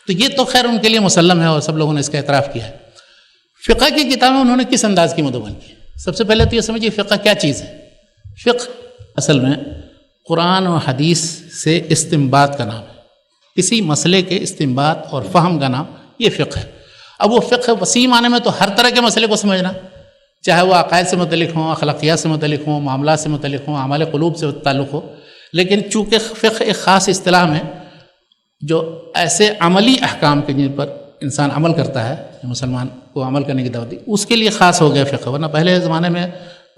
تو یہ تو خیر ان کے لیے مسلم ہے اور سب لوگوں نے اس کا اعتراف کیا ہے. فقہ کی کتابیں انہوں نے کس انداز کی مدون کی؟ سب سے پہلے تو یہ سمجھیے فقہ کیا چیز ہے. فقہ اصل میں قرآن و حدیث سے استنباط کا نام ہے. کسی مسئلے کے استنباط اور فہم کا نام یہ فقہ ہے. اب وہ فقہ وسیع معنی میں تو ہر طرح کے مسئلے کو سمجھنا, چاہے وہ عقائد سے متعلق ہوں, اخلاقیات سے متعلق ہوں, معاملات سے متعلق ہوں, اعمال قلوب سے تعلق ہو. لیکن چونکہ فقہ ایک خاص اصطلاح میں جو ایسے عملی احکام کے جن پر انسان عمل کرتا ہے, مسلمان کو عمل کرنے کی دعوت دی, اس کے لیے خاص ہو گیا فقہ. ورنہ پہلے زمانے میں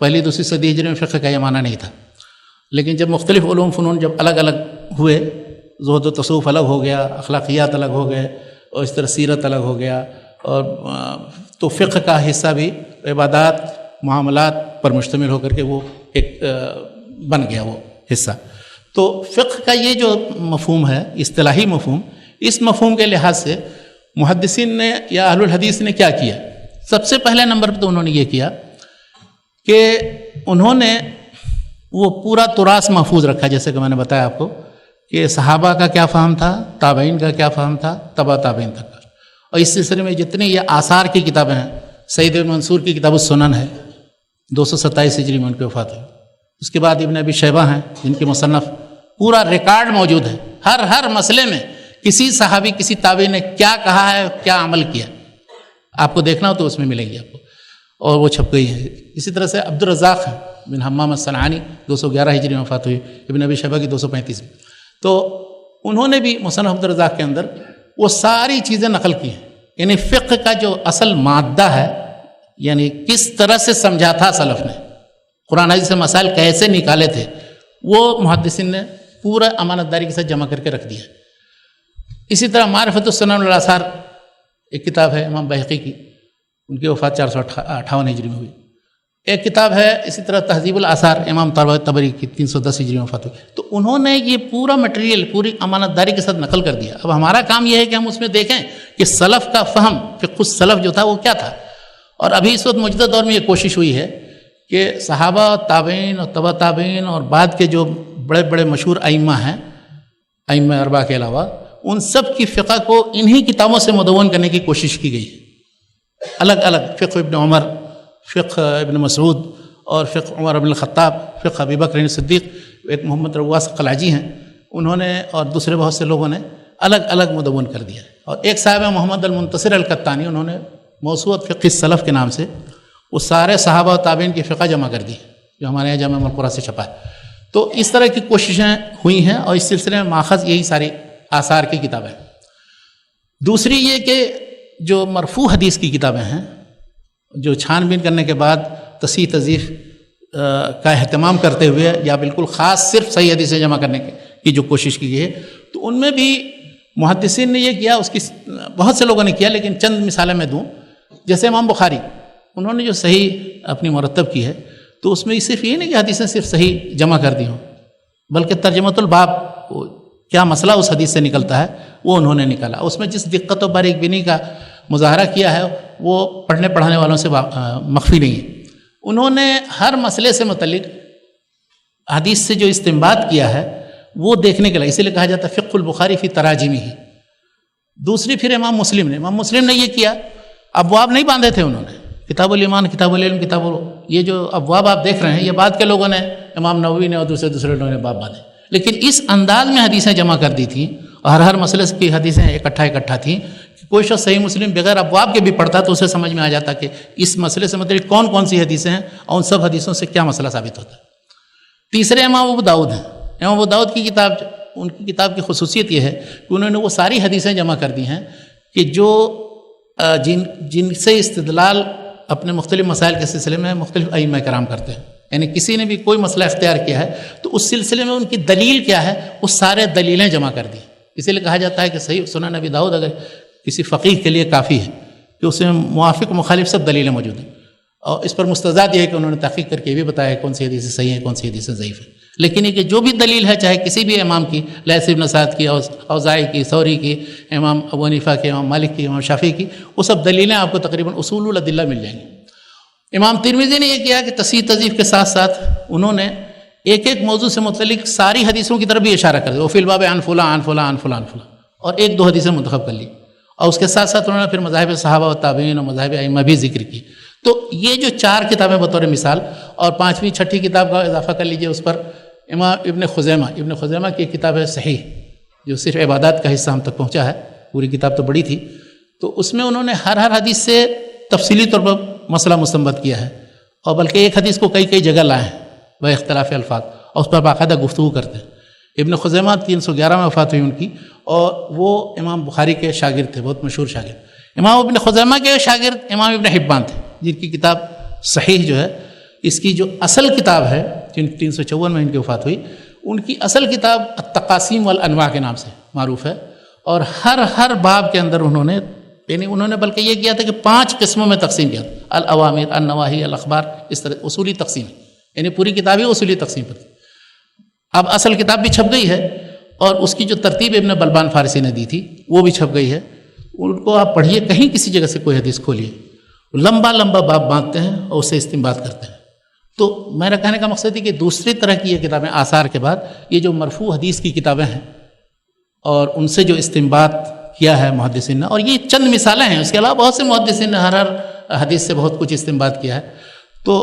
پہلی دوسری صدی ہجری میں فقہ کا یہ معنی نہیں تھا. لیکن جب مختلف علوم فنون جب الگ الگ ہوئے, زہد و تصوف الگ ہو گیا, اخلاقیات الگ ہو گئے, اور اس طرح سیرت الگ ہو گیا, اور تو فقہ کا حصہ بھی عبادات معاملات پر مشتمل ہو کر کے وہ ایک بن گیا وہ حصہ. تو فقہ کا یہ جو مفہوم ہے, اصطلاحی مفہوم, اس مفہوم کے لحاظ سے محدثین نے یا اہل الحدیث نے کیا کیا؟ سب سے پہلے نمبر پہ تو انہوں نے یہ کیا کہ انہوں نے وہ پورا تراث محفوظ رکھا. جیسے کہ میں نے بتایا آپ کو کہ صحابہ کا کیا فہم تھا, تابعین کا کیا فہم تھا, تبع تابعین تک. اور اس سلسلے میں جتنی یہ آثار کی کتابیں ہیں, سعید بن منصور کی کتاب السنن ہے, 227 ہجری میں ان کی وفات ہوئی. اس کے بعد ابن ابی شیبہ ہیں جن کی مصنف پورا ریکارڈ موجود ہے, ہر مسئلے میں کسی صحابی کسی تابعی نے کیا کہا ہے, کیا عمل کیا, آپ کو دیکھنا ہو تو اس میں ملیں گی آپ کو, اور وہ چھپ گئی ہے. اسی طرح سے عبد الرزاق بن حمام الصنعانی 211 ہجری میں وفات ہوئی, ابن ابی شیبہ کی 235 میں. تو انہوں نے بھی مصنف عبد الرزاق کے اندر وہ ساری چیزیں نقل کی ہیں. یعنی فقہ کا جو اصل مادہ ہے, یعنی کس طرح سے سمجھا تھا سلف نے, قرآن حدیث سے مسائل کیسے نکالے تھے, وہ محدثین نے پورا امانت داری کے ساتھ جمع کر کے رکھ دیا. اسی طرح معرفت السنن والآثار ایک کتاب ہے امام بہقی کی, ان کی وفات 458 ہجری میں ہوئی. ایک کتاب ہے اسی طرح تہذیب الآثار امام طبری کی 310 ہجری میں وفات ہوئی. تو انہوں نے یہ پورا مٹیریل پوری امانت داری کے ساتھ نقل کر دیا. اب ہمارا کام یہ ہے کہ ہم اس میں دیکھیں کہ سلف کا فہم, فقہ السلف جو تھا وہ کیا تھا. اور ابھی اس وقت موجودہ دور میں یہ کوشش ہوئی ہے کہ صحابہ, تابعین اور تبع تابعین اور بعد کے جو بڑے بڑے مشہور ائمہ ہیں, ائمہ اربعہ کے علاوہ, ان سب کی فقہ کو انہی کتابوں سے مدون کرنے کی کوشش کی گئی ہے. الگ الگ فقہ ابن عمر, فقہ ابن مسعود, اور فقہ عمر بن الخطاب, فقہ ابی بکر صدیق, ایک محمد رواس قلاجی ہیں, انہوں نے اور دوسرے بہت سے لوگوں نے الگ الگ مدون کر دیا. اور ایک صاحب ہے محمد المنتصر القطانی, انہوں نے موسوعۃ فقہ السلف کے نام سے وہ سارے صحابہ و تابعین کی فقہ جمع کر دی, جو ہمارے یہاں جامع القرآن سے چھپا ہے. تو اس طرح کی کوششیں ہوئی ہیں, اور اس سلسلے میں ماخذ یہی ساری آثار کی کتابیں. دوسری یہ کہ جو مرفوع حدیث کی کتابیں ہیں, جو چھان بین کرنے کے بعد تصحیح تضعیف کا اہتمام کرتے ہوئے یا بالکل خاص صرف صحیح حدیثیں جمع کرنے کی جو کوشش کی گئی ہے, تو ان میں بھی محدثین نے یہ کیا, اس کی بہت سے لوگوں نے کیا, لیکن چند مثالیں میں دوں. جیسے امام بخاری, انہوں نے جو صحیح اپنی مرتب کی ہے, تو اس میں صرف یہ نہیں کہ حدیثیں صرف صحیح جمع کر دی ہوں, بلکہ ترجمۃ الباب, کیا مسئلہ اس حدیث سے نکلتا ہے وہ انہوں نے نکالا. اس میں جس دقت و باریک بینی کا مظاہرہ کیا ہے وہ پڑھنے پڑھانے والوں سے مخفی نہیں ہے. انہوں نے ہر مسئلے سے متعلق حدیث سے جو استنباط کیا ہے وہ دیکھنے کے لیے, اسی لیے کہا جاتا ہے فقہ البخاری فی تراجمہ ہی. دوسری پھر امام مسلم نے یہ کیا, ابواب نہیں باندھے تھے انہوں نے, کتاب الایمان, کتاب العلم, یہ جو ابواب آپ دیکھ رہے ہیں یہ بعد کے لوگوں نے, امام نووی نے اور دوسرے لوگوں نے باب باندھے, لیکن اس انداز میں حدیثیں جمع کر دی تھیں, اور ہر مسئلے کی حدیثیں اکٹھا تھیں کہ کوئی شخص صحیح مسلم بغیر ابواب کے بھی پڑھتا تو اسے سمجھ میں آ جاتا کہ اس مسئلے سے مطلب کون کون سی حدیثیں ہیں اور ان سب حدیثوں سے کیا مسئلہ ثابت ہوتا ہے. تیسرے امام ابو داؤد ہیں. امام ابو داؤد کی کتاب, ان کی کتاب کی خصوصیت یہ ہے کہ انہوں نے وہ ساری حدیثیں جمع کر دی ہیں کہ جو جن سے استدلال اپنے مختلف مسائل کے سلسلے میں مختلف ائمہ کرام کرتے ہیں، یعنی کسی نے بھی کوئی مسئلہ اختیار کیا ہے تو اس سلسلے میں ان کی دلیل کیا ہے، وہ سارے دلیلیں جمع کر دی. اسی لیے کہا جاتا ہے کہ صحیح سنن ابی داؤد اگر کسی فقیہ کے لیے کافی ہے کہ اس میں موافق مخالف سب دلیلیں موجود ہیں، اور اس پر مستضاد یہ ہے کہ انہوں نے تحقیق کر کے یہ بھی بتایا کون سی حدیثیں صحیح ہیں کون سی حدیثیں ضعیف ہیں. لیکن یہ کہ جو بھی دلیل ہے، چاہے کسی بھی امام کی، لیث بن سعد کی، اوزاعی کی، ثوری کی، امام ابو حنیفہ کی، امام مالک کی، امام شافعی کی، وہ سب دلیلیں آپ کو تقریباً اصول الادلہ مل جائیں گی. امام ترمذی نے یہ کیا کہ تصحیح تضعیف کے ساتھ ساتھ انہوں نے ایک ایک موضوع سے متعلق ساری حدیثوں کی طرف بھی اشارہ کر دیا، وہ فی الباب عن فلاں عن فلاں عن فلاں عن فلاں، اور ایک دو حدیثیں منتخب کر لی، اور اس کے ساتھ ساتھ انہوں نے پھر مذاہب صحابہ و تابعین اور مذاہب ائمہ بھی ذکر کی. تو یہ جو 4 کتابیں بطور مثال، اور 5ویں 6ٹھی کتاب کا اضافہ کر لیجئے اس پر، امام ابن خزیمہ کی ایک کتاب ہے صحیح، جو صرف عبادات کا حصہ ہم تک پہنچا ہے، پوری کتاب تو بڑی تھی. تو اس میں انہوں نے ہر حدیث سے تفصیلی طور پر مسئلہ مستنبط کیا ہے، اور بلکہ ایک حدیث کو کئی جگہ لائے ہیں وہ اختلاف الفاظ، اور اس پر باقاعدہ گفتگو کرتے ہیں. ابن خزیمہ 311 میں وفات ہوئی ان کی، اور وہ امام بخاری کے شاگرد تھے، بہت مشہور شاگرد. امام ابن خزیمہ کے شاگرد امام ابن حبان تھے، جن کی کتاب صحیح جو ہے، اس کی جو اصل کتاب ہے، جن 354 میں ان کی وفات ہوئی، ان کی اصل کتاب التقاسیم والانواع کے نام سے معروف ہے. اور ہر باب کے اندر انہوں نے بلکہ یہ کیا تھا کہ 5 قسموں میں تقسیم کیا تھا، الاوامر، النواہی، الاخبار، اس طرح اصولی تقسیم، یعنی پوری کتاب ہی اصولی تقسیم پر تھی. اب اصل کتاب بھی چھپ گئی ہے، اور اس کی جو ترتیب ابن بلبان فارسی نے دی تھی وہ بھی چھپ گئی ہے. ان کو آپ پڑھیے، کہیں کسی جگہ سے کوئی حدیث کھولیے، لمبا باب باندھتے ہیں اور اس سے استنباط کرتے ہیں. تو میرا کہنے کا مقصد ہے کہ دوسری طرح کی یہ کتابیں آثار کے بعد یہ جو مرفوع حدیث کی کتابیں ہیں، اور ان سے جو استنباط کیا ہے محدثین نے، اور یہ چند مثالیں ہیں، اس کے علاوہ بہت سے محدثین نے ہر حدیث سے بہت کچھ استنباط کیا ہے. تو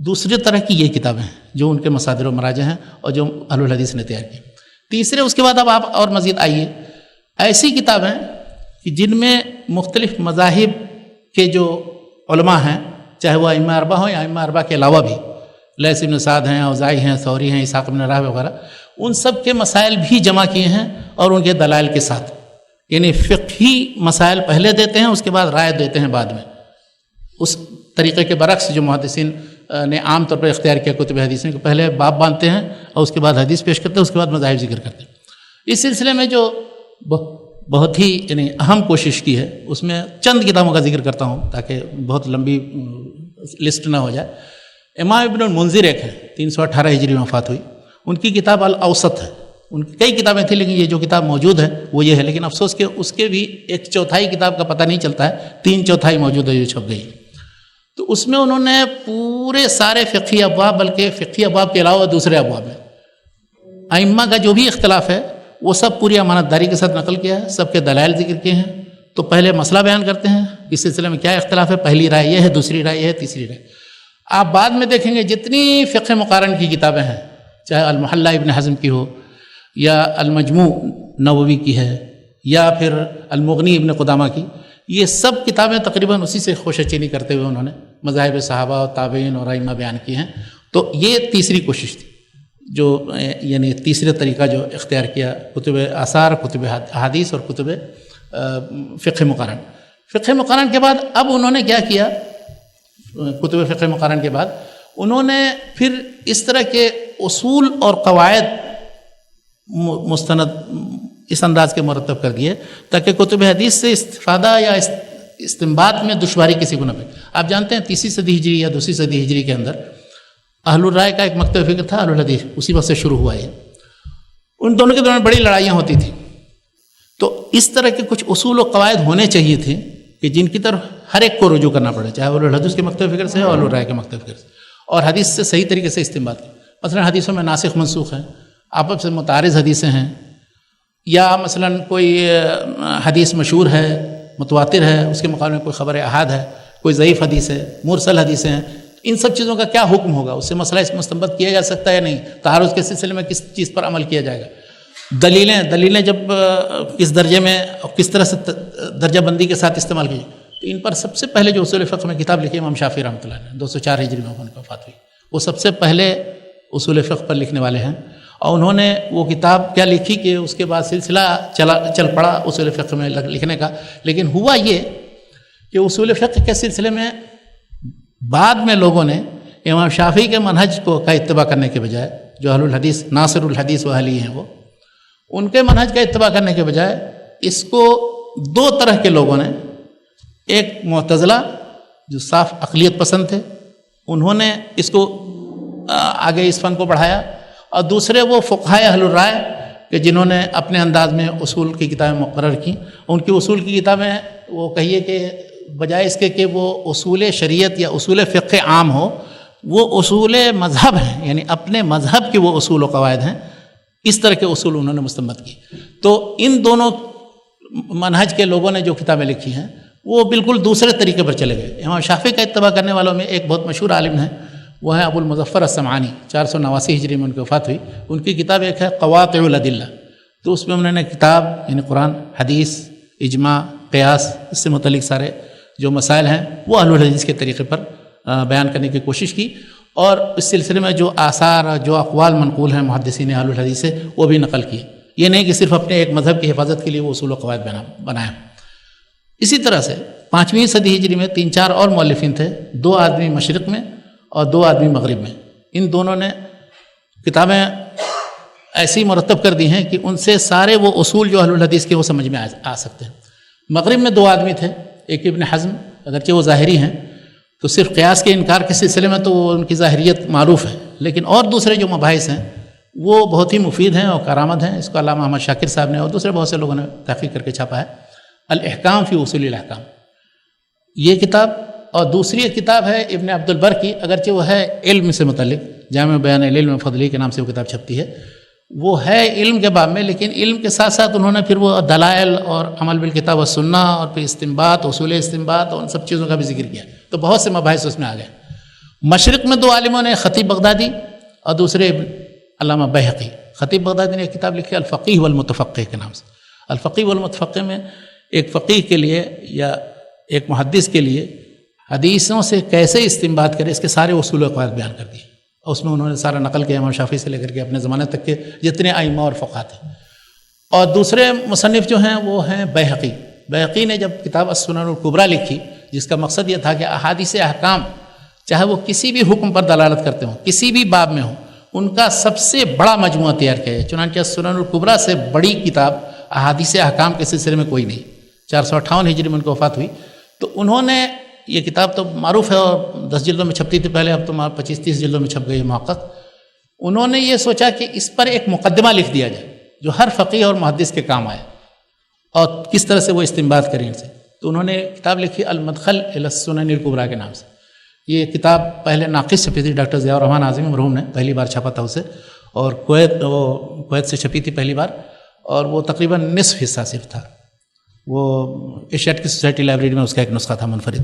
دوسری طرح کی یہ کتابیں ہیں جو ان کے مصادر و مراجع ہیں اور جو اہل الحدیث نے تیار کی. تیسرے اس کے بعد اب آپ اور مزید آئیے، ایسی کتابیں کہ جن میں مختلف مذاہب کے جو علماء ہیں، چاہے وہ ائمہ اربعہ ہوں یا ائمہ اربعہ کے علاوہ بھی، لیث بن سعد ہیں، اوزاعی ہیں، ثوری ہیں، اسحاق بن راہویہ وغیرہ، ان سب کے مسائل بھی جمع کیے ہیں، اور ان کے دلائل کے ساتھ، یعنی فقہی مسائل پہلے دیتے ہیں، اس کے بعد رائے دیتے ہیں بعد میں، اس طریقے کے برعکس جو محدثین نے عام طور پر اختیار کیا کتب حدیث میں، کہ پہلے باب باندھتے ہیں اور اس کے بعد حدیث پیش کرتے ہیں، اس کے بعد مذاہب ذکر کرتے ہیں. اس سلسلے میں جو بہت ہی یعنی اہم کوشش کی ہے، اس میں چند کتابوں کا ذکر کرتا ہوں تاکہ بہت لمبی لسٹ نہ ہو جائے. امام ابن المنذر ایک ہے، 318 ہجری میں وفات ہوئی، ان کی کتاب الاوسط ہے. ان کی کئی کتابیں تھیں لیکن یہ جو کتاب موجود ہے وہ یہ ہے، لیکن افسوس کہ اس کے بھی 1/4 کتاب کا پتہ نہیں چلتا ہے، 3/4 موجود ہے جو چھپ گئی. تو اس میں انہوں نے پورے سارے فقہی ابواب، بلکہ فقہی ابواب کے علاوہ دوسرے ابواب میں ائمہ کا جو بھی اختلاف ہے وہ سب پوری امانت داری کے ساتھ نقل کیا ہے، سب کے دلائل ذکر کیے ہیں. تو پہلے مسئلہ بیان کرتے ہیں، اس سلسلے میں کیا اختلاف ہے، پہلی رائے یہ ہے، دوسری رائے یہ ہے، تیسری رائے. آپ بعد میں دیکھیں گے جتنی فقہ مقارن کی کتابیں ہیں، چاہے المحلہ ابن حزم کی ہو، یا المجموع نووی کی ہے، یا پھر المغنی ابن قدامہ کی، یہ سب کتابیں تقریباً اسی سے خوش چینی کرتے ہوئے انہوں نے مذاہب صحابہ اور تابعین اور ائمہ بیان کی ہیں. تو یہ تیسری کوشش تھی، جو یعنی تیسرے طریقہ جو اختیار کیا، کتب آثار، کتب احادیث اور کتب فقہ مقارن. فقہ مقارن کے بعد اب انہوں نے کیا کیا، کتب فقہ مقارن کے بعد انہوں نے پھر اس طرح کے اصول اور قواعد مستند اس انداز کے مرتب کر دیے تاکہ کتب حدیث سے استفادہ یا استنباط میں دشواری کسی کو نہ پڑے. آپ جانتے ہیں 3 صدی ہجری یا 2 صدی ہجری کے اندر اہل الرائے کا ایک مکتب فکر تھا، اہل الحدیث، اسی وقت سے شروع ہوا ہے. ان دونوں کے دوران بڑی لڑائیاں ہوتی تھیں. تو اس طرح کے کچھ اصول و قواعد ہونے چاہیے تھے کہ جن کی طرف ہر ایک کو رجوع کرنا پڑے، چاہے اہل الحدیث کے مکتب فکر سے، اہل الرائے کے مکتب فکر سے، اور حدیث سے صحیح طریقے سے استنباط کی. مثلا حدیثوں میں ناسخ منسوخ ہیں، آپس سے متعارض حدیثیں ہیں، یا مثلا کوئی حدیث مشہور ہے، متواتر ہے، اس کے مقابلے میں کوئی خبر احاد ہے، کوئی ضعیف حدیث ہے، مرسل حدیثیں ہیں. ان سب چیزوں کا کیا حکم ہوگا، اس سے مسئلہ اس مستنبط کیا جا سکتا ہے یا نہیں، تعارض کے سلسلے میں کس چیز پر عمل کیا جائے گا. دلیلیں جب کس درجے میں اور کس طرح سے درجہ بندی کے ساتھ استعمال کی جائے. تو ان پر سب سے پہلے جو اصول فقہ میں کتاب لکھی امام شافعی رحمۃ اللہ نے 204 ہجری میں ان کی وفات ہوئی، وہ سب سے پہلے اصول فقہ پر لکھنے والے ہیں. اور انہوں نے وہ کتاب کیا لکھی کہ اس کے بعد سلسلہ چل پڑا اصول فقہ میں لکھنے کا. لیکن ہوا یہ کہ اصول فقہ کے سلسلے میں بعد میں لوگوں نے امام شافعی کے منہج کا اتباع کرنے کے بجائے، جو اہل الحدیث ناصر الحدیث و اہلی ہیں، وہ ان کے منہج کا اتباع کرنے کے بجائے اس کو دو طرح کے لوگوں نے، ایک معتزلہ جو صاف عقلیت پسند تھے، انہوں نے اس کو آگے اس فن کو بڑھایا، اور دوسرے وہ فقہائے اہل الرائے کہ جنہوں نے اپنے انداز میں اصول کی کتابیں مقرر کی. ان کی اصول کی کتابیں وہ کہیے کہ بجائے اس کے کہ وہ اصول شریعت یا اصول فقہ عام ہو، وہ اصول مذہب ہیں، یعنی اپنے مذہب کے وہ اصول و قواعد ہیں. اس طرح کے اصول انہوں نے مستمد کیے. تو ان دونوں منہج کے لوگوں نے جو کتابیں لکھی ہیں وہ بالکل دوسرے طریقے پر چلے گئے. امام شافعی کا اتباع کرنے والوں میں ایک بہت مشہور عالم ہے، وہ ہے ابو المظفر السمعانی، 489 ہجری میں ان کی وفات ہوئی. ان کی کتاب ایک ہے قواطع الادلہ، تو اس میں انہوں نے کتاب یعنی قرآن، حدیث، اجماع، قیاس، اس سے متعلق سارے جو مسائل ہیں وہ اہل الحدیث کے طریقے پر بیان کرنے کی کوشش کی، اور اس سلسلے میں جو آثار، جو اقوال منقول ہیں محدثین اہل الحدیث سے، وہ بھی نقل کیے. یہ نہیں کہ صرف اپنے ایک مذہب کی حفاظت کے لیے وہ اصول و قواعد بنائیں. اسی طرح سے 5ویں صدی ہجری میں 3-4 اور مؤلفین تھے، 2 آدمی مشرق میں اور 2 آدمی مغرب میں. ان دونوں نے کتابیں ایسی مرتب کر دی ہیں کہ ان سے سارے وہ اصول جو اہل الحدیث کے وہ سمجھ میں آ سکتے ہیں. مغرب میں 2 آدمی تھے، ایک ابن حزم، اگرچہ وہ ظاہری ہیں تو صرف قیاس کے انکار کے سلسلے میں تو ان کی ظاہریت معروف ہے، لیکن اور دوسرے جو مباحث ہیں وہ بہت ہی مفید ہیں اور کارآمد ہیں. اس کو علامہ احمد شاکر صاحب نے اور دوسرے بہت سے لوگوں نے تحقیق کر کے چھاپا ہے، الاحکام فی اصول الاحکام، یہ کتاب. اور دوسری ایک کتاب ہے ابن عبد البر کی، اگرچہ وہ ہے علم سے متعلق، جامع بیان العلم فضلی کے نام سے وہ کتاب چھپتی ہے. وہ ہے علم کے باب میں، لیکن علم کے ساتھ ساتھ انہوں نے پھر وہ دلائل اور عمل بالکتاب والسنہ اور پھر استنباط، اصول استنباط اور ان سب چیزوں کا بھی ذکر کیا. تو بہت سے مباحث اس میں آ گئے. مشرق میں 2 عالموں نے، خطیب بغدادی اور دوسرے علامہ بیہقی. خطیب بغدادی نے ایک کتاب لکھی الفقیہ والمتفقہ کے نام سے. الفقیہ والمتفقہ میں ایک فقیہ کے لیے یا ایک محدث کے لیے حدیثوں سے کیسے استنباط کرے اس کے سارے اصول و قواعد بیان کر دیے. اور اس میں انہوں نے سارا نقل کیا امام شافعی سے لے کر کے اپنے زمانے تک کے جتنے ائمہ اور فقہاء تھے. اور دوسرے مصنف جو ہیں وہ ہیں بیہقی. بیہقی نے جب کتاب السنن الکبریٰ لکھی، جس کا مقصد یہ تھا کہ احادیث احکام چاہے وہ کسی بھی حکم پر دلالت کرتے ہوں، کسی بھی باب میں ہوں، ان کا سب سے بڑا مجموعہ تیار کیا ہے. چنانچہ السنن الکبریٰ سے بڑی کتاب احادیث احکام کے سلسلے میں کوئی نہیں. 458 ہجری میں ان کو وفات ہوئی. تو انہوں نے یہ کتاب تو معروف ہے اور 10 جلدوں میں چھپتی تھی پہلے، اب تو 25-30 جلدوں میں چھپ گئی محقق. انہوں نے یہ سوچا کہ اس پر ایک مقدمہ لکھ دیا جائے جو ہر فقیہ اور محدث کے کام آئے اور کس طرح سے وہ استنباط کریں ان سے. تو انہوں نے کتاب لکھی المدخل الی السنن الکبریٰ کے نام سے. یہ کتاب پہلے ناقص چھپی تھی، ڈاکٹر ضیاء الرحمن اعظمی مرحوم نے پہلی بار چھاپا تھا اسے، اور کویت سے چھپی تھی پہلی بار، اور وہ تقریباً نصف حصہ صرف تھا. وہ ایشیاٹک سوسائٹی لائبریری میں اس کا ایک نسخہ تھا منفرد.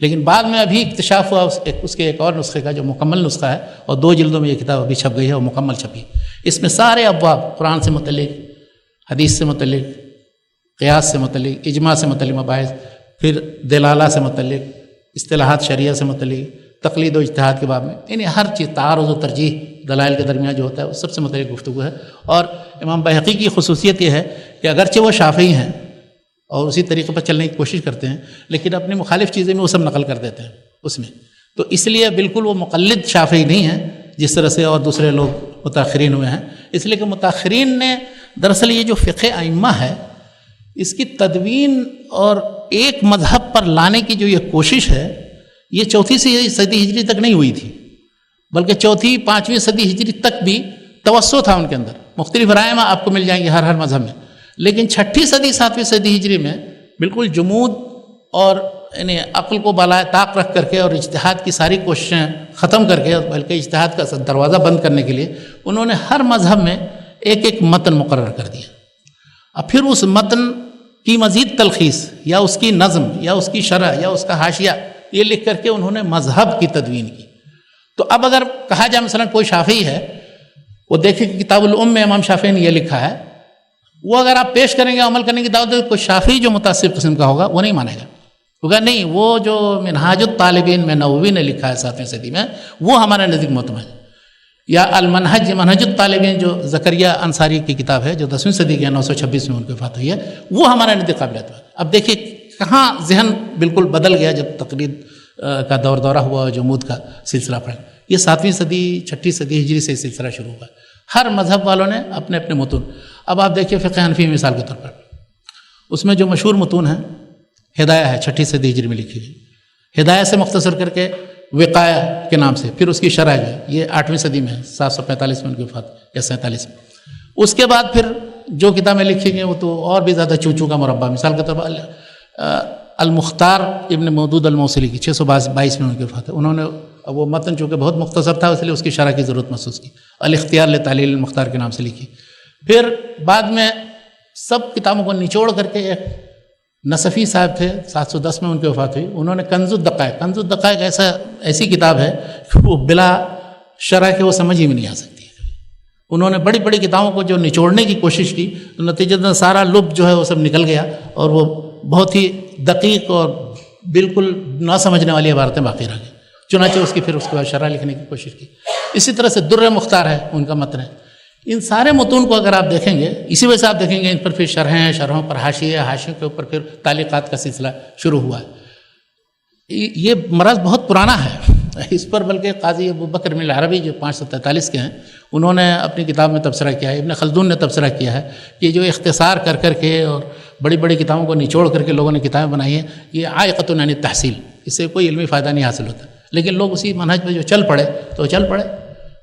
لیکن بعد میں ابھی اکتشاف ہوا اس کے ایک اور نسخے کا جو مکمل نسخہ ہے، اور 2 جلدوں میں یہ کتاب ابھی چھپ گئی ہے اور مکمل چھپی. اس میں سارے ابواب، قرآن سے متعلق، حدیث سے متعلق، قیاس سے متعلق، اجماع سے متعلق مباحث، پھر دلالہ سے متعلق، اصطلاحات شریعہ سے متعلق، تقلید و اجتہاد کے باب میں، یعنی ہر چیز، تعارض و ترجیح دلائل کے درمیان جو ہوتا ہے اس سب سے متعلق گفتگو ہے. اور امام بیہقی کی خصوصیت یہ ہے کہ اگرچہ وہ شافعی ہیں اور اسی طریقے پر چلنے کی کوشش کرتے ہیں، لیکن اپنی مخالف چیزیں میں وہ سب نقل کر دیتے ہیں اس میں. تو اس لیے بالکل وہ مقلد شافعی نہیں ہیں جس طرح سے اور دوسرے لوگ متاخرین ہوئے ہیں. اس لیے کہ متاخرین نے دراصل یہ جو فقہ ائمہ ہے اس کی تدوین اور ایک مذہب پر لانے کی جو یہ کوشش ہے، یہ 4 صدی ہجری تک نہیں ہوئی تھی، بلکہ 4-5ویں صدی ہجری تک بھی توسع تھا ان کے اندر. مختلف رائے آپ کو مل جائیں گے ہر مذہب میں. لیکن 6 صدی 7ویں صدی ہجری میں بالکل جمود اور یعنی عقل کو بالائے طاق رکھ کر کے اور اجتہاد کی ساری کوششیں ختم کر کے، بلکہ اجتہاد کا دروازہ بند کرنے کے لیے انہوں نے ہر مذہب میں ایک متن مقرر کر دیا. اب پھر اس متن کی مزید تلخیص یا اس کی نظم یا اس کی شرح یا اس کا حاشیہ یہ لکھ کر کے انہوں نے مذہب کی تدوین کی. تو اب اگر کہا جائے مثلا کوئی شافعی ہے، وہ دیکھیں کہ کتاب الام میں امام شافعی نے یہ لکھا ہے، وہ اگر آپ پیش کریں گے عمل کرنے کی دعوت دیں، کوئی شافعی جو متعصب قسم کا ہوگا وہ نہیں مانے گا. ہوگا نہیں، وہ جو منہاج الطالبین میں نووی نے لکھا ہے 7ویں صدی میں، وہ ہمارے نزدیک معتمد ہے. یا منہج الطالبین جو زکریہ انصاری کی کتاب ہے جو 10ویں صدی کی 926 میں ان کی وفات ہوئی ہے، وہ ہمارے نزدیک قابل اعتماد. اب دیکھیے کہاں ذہن بالکل بدل گیا جب تقلید کا دورہ ہوا، جمود کا سلسلہ پڑھا. یہ 7ویں صدی 6ٹھی صدی ہجری سے سلسلہ شروع ہوا. ہر مذہب والوں نے اپنے اپنے متون. اب آپ دیکھیے فقہ حنفی مثال کے طور پر، اس میں جو مشہور متون ہیں، ہدایہ ہے 6ٹھی صدی ہجری میں لکھی گئی. ہدایہ سے مختصر کر کے وقایہ کے نام سے، پھر اس کی شرح جو ہے یہ 8ویں صدی میں ہے، 745 میں ان کی وفات یا 47 میں. اس کے بعد پھر جو کتابیں لکھی گئی وہ تو اور بھی زیادہ چوچو کا مربع. مثال کے طور پر المختار ابن مودود الموصلی کی 622 میں ان کی وفات ہے. انہوں نے وہ متن چونکہ بہت مختصر تھا اس لیے اس کی شرح کی ضرورت محسوس کی. الاختیار لتعلیل المختار کے نام سے لکھی. پھر بعد میں سب کتابوں کو نچوڑ کر کے ایک نصفی صاحب تھے 710 میں ان کی وفات ہوئی. انہوں نے کنز الدقائق ایسی کتاب ہے کہ وہ بلا شرح کے وہ سمجھ ہی میں نہیں آ سکتی. انہوں نے بڑی بڑی کتابوں کو جو نچوڑنے کی کوشش کی تو نتیجتاً سارا لب جو ہے وہ سب نکل گیا اور وہ بہت ہی دقیق اور بالکل نہ سمجھنے والی عبارتیں باقی رہ گئیں. چنانچہ اس کے بعد شرح لکھنے کی کوشش کی. اسی طرح سے در مختار ہے ان کا متن ہے. ان سارے متون کو اگر آپ دیکھیں گے، اسی وجہ سے آپ دیکھیں گے ان پر پھر شرحیں ہیں، شرحوں پر حاشیے، حاشیوں کے اوپر پھر تعلیقات کا سلسلہ شروع ہوا ہے. یہ مرض بہت پرانا ہے. اس پر بلکہ قاضی ابوبکر بن العربی جو 543 کے ہیں، انہوں نے اپنی کتاب میں تبصرہ کیا ہے. ابن خلدون نے تبصرہ کیا ہے کہ جو اختصار کر کر کے اور بڑی بڑی کتابوں کو نچوڑ کر کے لوگوں نے کتابیں بنائی ہیں، یہ عائقۃ عن التحصیل، اس سے کوئی علمی فائدہ نہیں حاصل ہوتا. لیکن لوگ اسی منہج پہ جو چل پڑے تو چل پڑے.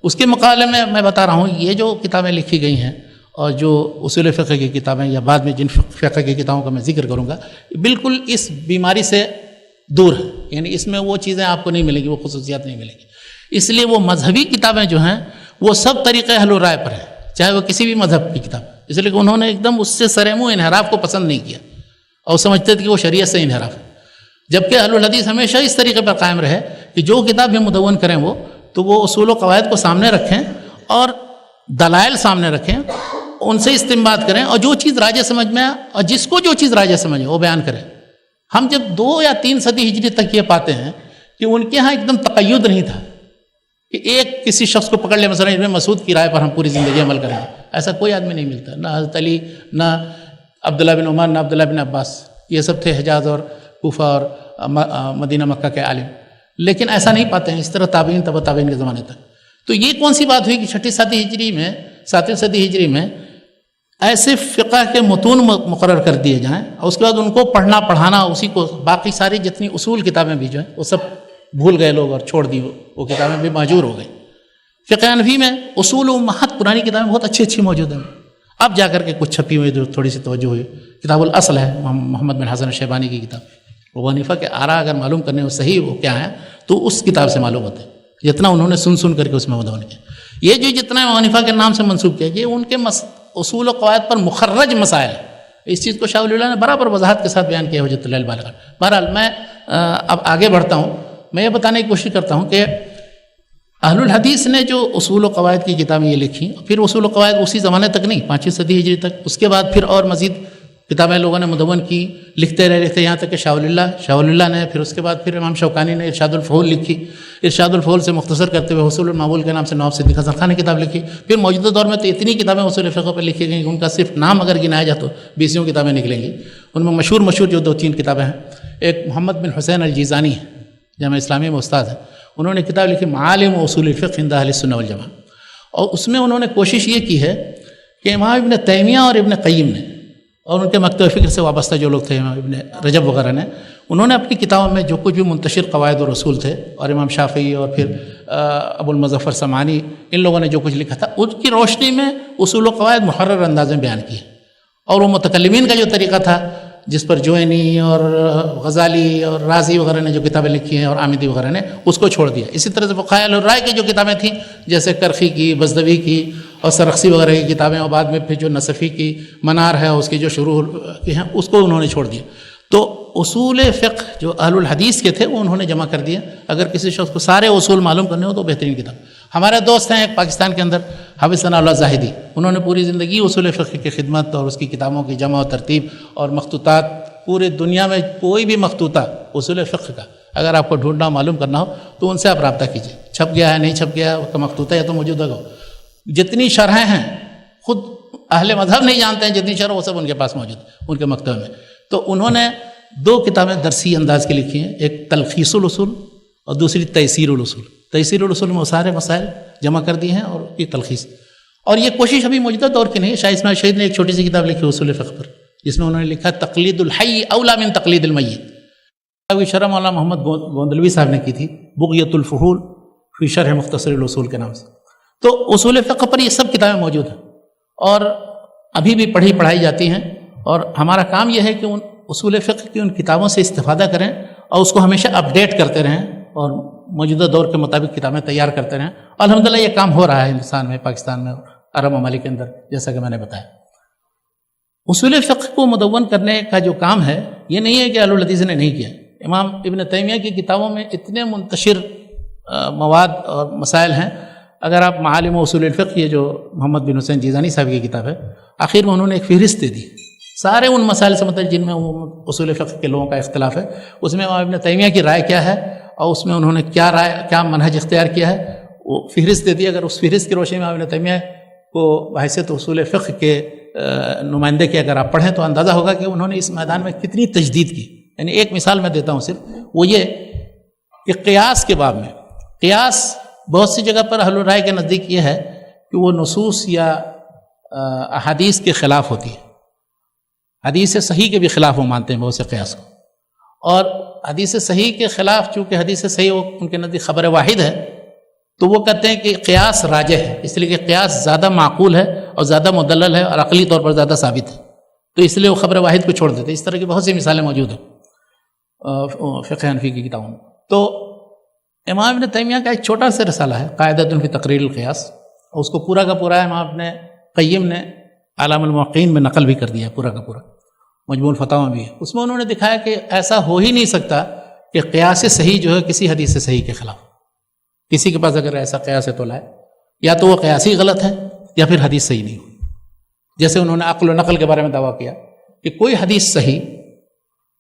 اس کے مقابلے میں بتا رہا ہوں یہ جو کتابیں لکھی گئی ہیں اور جو اصول فقہ کی کتابیں یا بعد میں جن فقہ کی کتابوں کا میں ذکر کروں گا، بالکل اس بیماری سے دور ہے. یعنی اس میں وہ چیزیں آپ کو نہیں ملیں گی، وہ خصوصیات نہیں ملیں گی. اس لیے وہ مذہبی کتابیں جو ہیں وہ سب طریقے اہل الرائے پر ہیں، چاہے وہ کسی بھی مذہب کی کتاب. اس لیے کہ انہوں نے ایک دم اس سے سرے منہ انحراف کو پسند نہیں کیا اور سمجھتے تھے کہ وہ شریعت سے انحراف ہے. جبکہ اہل الحدیث ہمیشہ اس طریقے پر قائم رہے کہ جو کتاب بھی مدون کریں وہ اصول و قواعد کو سامنے رکھیں اور دلائل سامنے رکھیں، ان سے استنباط کریں اور جو چیز راجح سمجھ میں اور جس کو جو چیز راجح سمجھ وہ بیان کریں. ہم جب 2 یا 3 صدی ہجری تک یہ پاتے ہیں کہ ان کے ہاں ایک دم تقید نہیں تھا کہ ایک کسی شخص کو پکڑ لے، مثلا ابن مسعود کی رائے پر ہم پوری زندگی عمل کریں. ایسا کوئی آدمی نہیں ملتا، نہ حضرت علی، نہ عبداللہ بن عمر، نہ عبداللہ بن عباس. یہ سب تھے حجاز اور کوفہ اور مدینہ مکہ کے عالم. لیکن ایسا نہیں پاتے ہیں اس طرح تابعین تبع تابعین کے زمانے تک. تو یہ کون سی بات ہوئی کہ 6ٹھی صدی ہجری میں 7ویں صدی ہجری میں ایسے فقہ کے متون مقرر کر دیے جائیں اور اس کے بعد ان کو پڑھنا پڑھانا، اسی کو باقی ساری جتنی اصول کتابیں بھی جو ہیں وہ سب بھول گئے لوگ اور چھوڑ دی، وہ کتابیں بھی معجور ہو گئی. فقہ حنفی میں اصول و امہات پرانی کتابیں بہت اچھی موجود ہیں. اب جا کر کے کچھ چھپی ہوئی جو تھوڑی سی توجہ ہوئی. کتاب الاصل ہے محمد بن حسن الشیبانی کی کتاب. ابو حنیفہ کے آراء اگر معلوم کرنے ہو صحیح وہ کیا ہے تو اس کتاب سے معلوم ہوتا ہے، جتنا انہوں نے سن کر کے اس میں مدون کیا. یہ جو جتنا ابو حنیفہ کے نام سے منسوب کیا، یہ ان کے اصول و قواعد پر مخرج مسائل ہیں. اس چیز کو شاہ ولی اللہ نے برابر وضاحت کے ساتھ بیان کیا حجت اللہ البالغہ. بہرحال میں اب آگے بڑھتا ہوں. میں یہ بتانے کی کوشش کرتا ہوں کہ اہل الحدیث نے جو اصول و قواعد کی کتابیں یہ لکھی، پھر اصول و قواعد اسی زمانے تک نہیں، 5ویں صدی ہجری تک. اس کے بعد پھر اور مزید کتابیں لوگوں نے مدون کی، لکھتے رہے یہاں تک کہ شاہ ولی اللہ نے، پھر اس کے بعد پھر امام شوکانی نے ارشاد الفحول لکھی. ارشاد الفحول سے مختصر کرتے ہوئے حصول المعمول کے نام سے نواب صدیق حسن خان نے کتاب لکھی. پھر موجودہ دور میں تو اتنی کتابیں اصول فقہ پر لکھی گئیں کہ ان کا صرف نام اگر گنایا جائے تو 20 کتابیں نکلیں گی. ان میں مشہور جو 2-3 کتابیں ہیں، ایک محمد بن حسین الجیزانی ہے، جامعہ اسلامی میں استاد ہیں. انہوں نے کتاب لکھی معالم و اصول الفقہ عند اہل السنہ والجماعہ، اور اس میں انہوں نے کوشش یہ کی ہے کہ امام ابن تیمیہ اور ابن قیم نے اور ان کے مکتب فکر سے وابستہ جو لوگ تھے، امام ابن رجب وغیرہ نے، انہوں نے اپنی کتابوں میں جو کچھ بھی منتشر قواعد اور اصول تھے، اور امام شافعی اور پھر ابو المظفر سمعانی، ان لوگوں نے جو کچھ لکھا تھا ان کی روشنی میں اصول و قواعد محرر انداز میں بیان کیے. اور وہ متکلمین کا جو طریقہ تھا جس پر جوینی اور غزالی اور رازی وغیرہ نے جو کتابیں لکھی ہیں اور آمدی وغیرہ نے، اس کو چھوڑ دیا. اسی طرح سے فقہاء اہل الرائے کی جو کتابیں تھیں جیسے کرخی کی، بزدوی کی اور سرخسی وغیرہ کی کتابیں، اور بعد میں پھر جو نصفی کی منار ہے اس کی جو شروع کی ہیں، اس کو انہوں نے چھوڑ دیا. تو اصول فقہ جو اہل الحدیث کے تھے وہ انہوں نے جمع کر دیا. اگر کسی شخص کو سارے اصول معلوم کرنے ہو تو بہترین کتاب. ہمارے دوست ہیں ایک پاکستان کے اندر حافظ ثناء اللہ زاہدی، انہوں نے پوری زندگی اصول فقہ کی خدمت اور اس کی کتابوں کی جمع و ترتیب اور مخطوطات، پورے دنیا میں کوئی بھی مخطوطہ اصول فقہ کا اگر آپ کو ڈھونڈنا معلوم کرنا ہو تو ان سے آپ رابطہ کیجیے. چھپ گیا ہے نہیں چھپ گیا اس کا مخطوطہ یا تو موجود ہوگا. جتنی شرحیں ہیں خود اہل مذہب نہیں جانتے ہیں جتنی شرح وہ سب ان کے پاس موجود ان کے مکتبہ میں. تو انہوں نے 2 کتابیں درسی انداز کی لکھی ہیں، ایک تلخیص الاصول اور دوسری تیسیر الاصول. تیسیر الاصول میں وہ سارے مسائل جمع کر دیے ہیں اور یہ تلخیص. اور یہ کوشش ابھی موجودہ دور کی نہیں ہے. شاہ اسماعیل شہید نے ایک چھوٹی سی کتاب لکھی اصول فقہ پر، جس میں انہوں نے لکھا تقلید الحی اولا من تقلید المیت. شرح مولانا محمد گوندلوی صاحب نے کی تھی، بغیۃ الفحول فی شرح مختصر الاصول کے نام سے. تو اصول فقہ پر یہ سب کتابیں موجود ہیں اور ابھی بھی پڑھائی جاتی ہیں. اور ہمارا کام یہ ہے کہ ان اصول فقہ کی ان کتابوں سے استفادہ کریں اور اس کو ہمیشہ اپڈیٹ کرتے رہیں اور موجودہ دور کے مطابق کتابیں تیار کرتے رہیں. الحمدللہ یہ کام ہو رہا ہے ہندوستان میں، پاکستان میں، عرب ممالک کے اندر، جیسا کہ میں نے بتایا. اصول فقہ کو مدون کرنے کا جو کام ہے یہ نہیں ہے کہ اہل الحدیث نے نہیں کیا. امام ابن تیمیہ کی کتابوں میں اتنے منتشر مواد اور مسائل ہیں. اگر آپ معالم و اصول الفقہ، یہ جو محمد بن حسین جیزانی صاحب کی کتاب ہے، آخر میں انہوں نے ایک فہرست دے دی سارے ان مسائل سے متعلق جن میں اصول فقہ کے لوگوں کا اختلاف ہے. اس میں امام ابن تیمیہ کی رائے کیا ہے اور اس میں انہوں نے کیا منہج اختیار کیا ہے، وہ فہرست دے دی. اگر اس فہرست کی روشنی میں امام ابن تیمیہ کو بحیثیت اصول فقہ کے نمائندے کے اگر آپ پڑھیں تو اندازہ ہوگا کہ انہوں نے اس میدان میں کتنی تجدید کی. یعنی ایک مثال میں دیتا ہوں صرف، وہ یہ کہ قیاس کے باب میں، قیاس بہت سی جگہ پر اہل الرائے کے نزدیک یہ ہے کہ وہ نصوص یا احادیث کے خلاف ہوتی ہے. حدیث صحیح کے بھی خلاف وہ مانتے ہیں بہت سے قیاس کو. اور حدیث صحیح کے خلاف چونکہ حدیث صحیح وہ ان کے نزدیک خبر واحد ہے، تو وہ کہتے ہیں کہ قیاس راجح ہے، اس لیے کہ قیاس زیادہ معقول ہے اور زیادہ مدلل ہے اور عقلی طور پر زیادہ ثابت ہے، تو اس لیے وہ خبر واحد کو چھوڑ دیتے. اس طرح کی بہت سی مثالیں موجود ہیں فقہ حنفی کی کتابوں میں. تو امام ابن تیمیہ کا ایک چھوٹا سا رسالہ ہے قاعدۃ فی تقریر القیاس، اور اس کو پورا کا پورا امام ابن قیم نے اعلام الموقعین میں نقل بھی کر دیا ہے، پورا کا پورا مجموع الفتاوی بھی ہے. اس میں انہوں نے دکھایا کہ ایسا ہو ہی نہیں سکتا کہ قیاس صحیح جو ہے کسی حدیث صحیح کے خلاف. کسی کے پاس اگر ایسا قیاس ہے تو لائے، یا تو وہ قیاسی غلط ہے یا پھر حدیث صحیح نہیں ہوئی. جیسے انہوں نے عقل و نقل کے بارے میں دعویٰ کیا کہ کوئی حدیث صحیح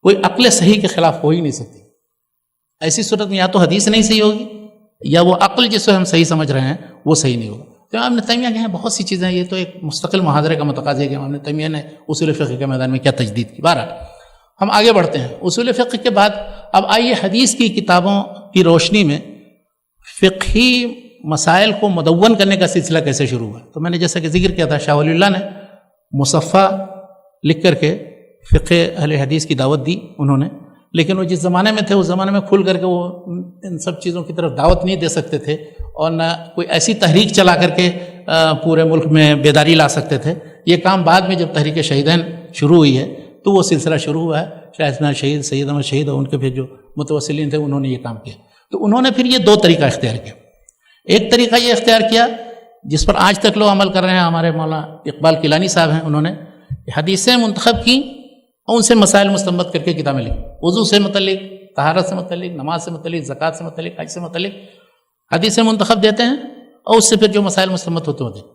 کوئی عقل صحیح کے خلاف ہو ہی نہیں سکتی. ایسی صورت میں یا تو حدیث نہیں صحیح ہوگی یا وہ عقل جس کو ہم صحیح سمجھ رہے ہیں وہ صحیح نہیں ہوگا. تو امام ابن تیمیہ کے ہیں بہت سی چیزیں، یہ تو ایک مستقل محاضرے کا متقاضی ہے کہ امام ابن تیمیہ نے اصول فقہ کے میدان میں کیا تجدید کی. بہرحال ہم آگے بڑھتے ہیں. اصول فقہ کے بعد اب آئیے حدیث کی کتابوں کی روشنی میں فقہی مسائل کو مدون کرنے کا سلسلہ کیسے شروع ہوا. تو میں نے جیسا کہ ذکر کیا تھا، شاہ ولی اللہ نے مصفح لکھ کر کے فقہ اہل حدیث کی دعوت دی انہوں نے، لیکن وہ جس زمانے میں تھے اس زمانے میں کھل کر کے وہ ان سب چیزوں کی طرف دعوت نہیں دے سکتے تھے اور نہ کوئی ایسی تحریک چلا کر کے پورے ملک میں بیداری لا سکتے تھے. یہ کام بعد میں جب تحریک شہیدین شروع ہوئی ہے تو وہ سلسلہ شروع ہوا ہے. شاہ اسماعیل شہید، سید احمد شہید اور ان کے پھر جو متوسلین تھے انہوں نے یہ کام کیا. تو انہوں نے پھر یہ دو طریقہ اختیار کیا. ایک طریقہ یہ اختیار کیا جس پر آج تک لوگ عمل کر رہے ہیں، ہمارے مولانا اقبال کیلانی صاحب ہیں، انہوں نے حدیثیں منتخب کی اور ان سے مسائل مستنبط کر کے کتابیں لکھی. وضو سے متعلق، طہارت سے متعلق، نماز سے متعلق، زکوٰۃ سے متعلق، حج سے متعلق حدیثیں منتخب دیتے ہیں اور اس سے پھر جو مسائل مستنبط ہوتے ہیں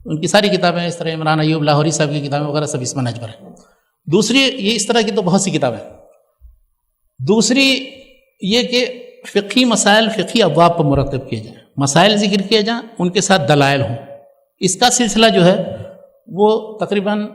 ان کی ساری کتابیں، اس طرح عمران ایوب لاہوری صاحب کی کتابیں وغیرہ سب اس منہج پر ہیں. دوسری یہ اس طرح کی تو بہت سی کتابیں. دوسری یہ کہ فقہی مسائل فقہی ابواب پر مرتب کیے جائیں، مسائل ذکر کیے جائیں، ان کے ساتھ دلائل ہوں. اس کا سلسلہ جو ہے وہ تقریباً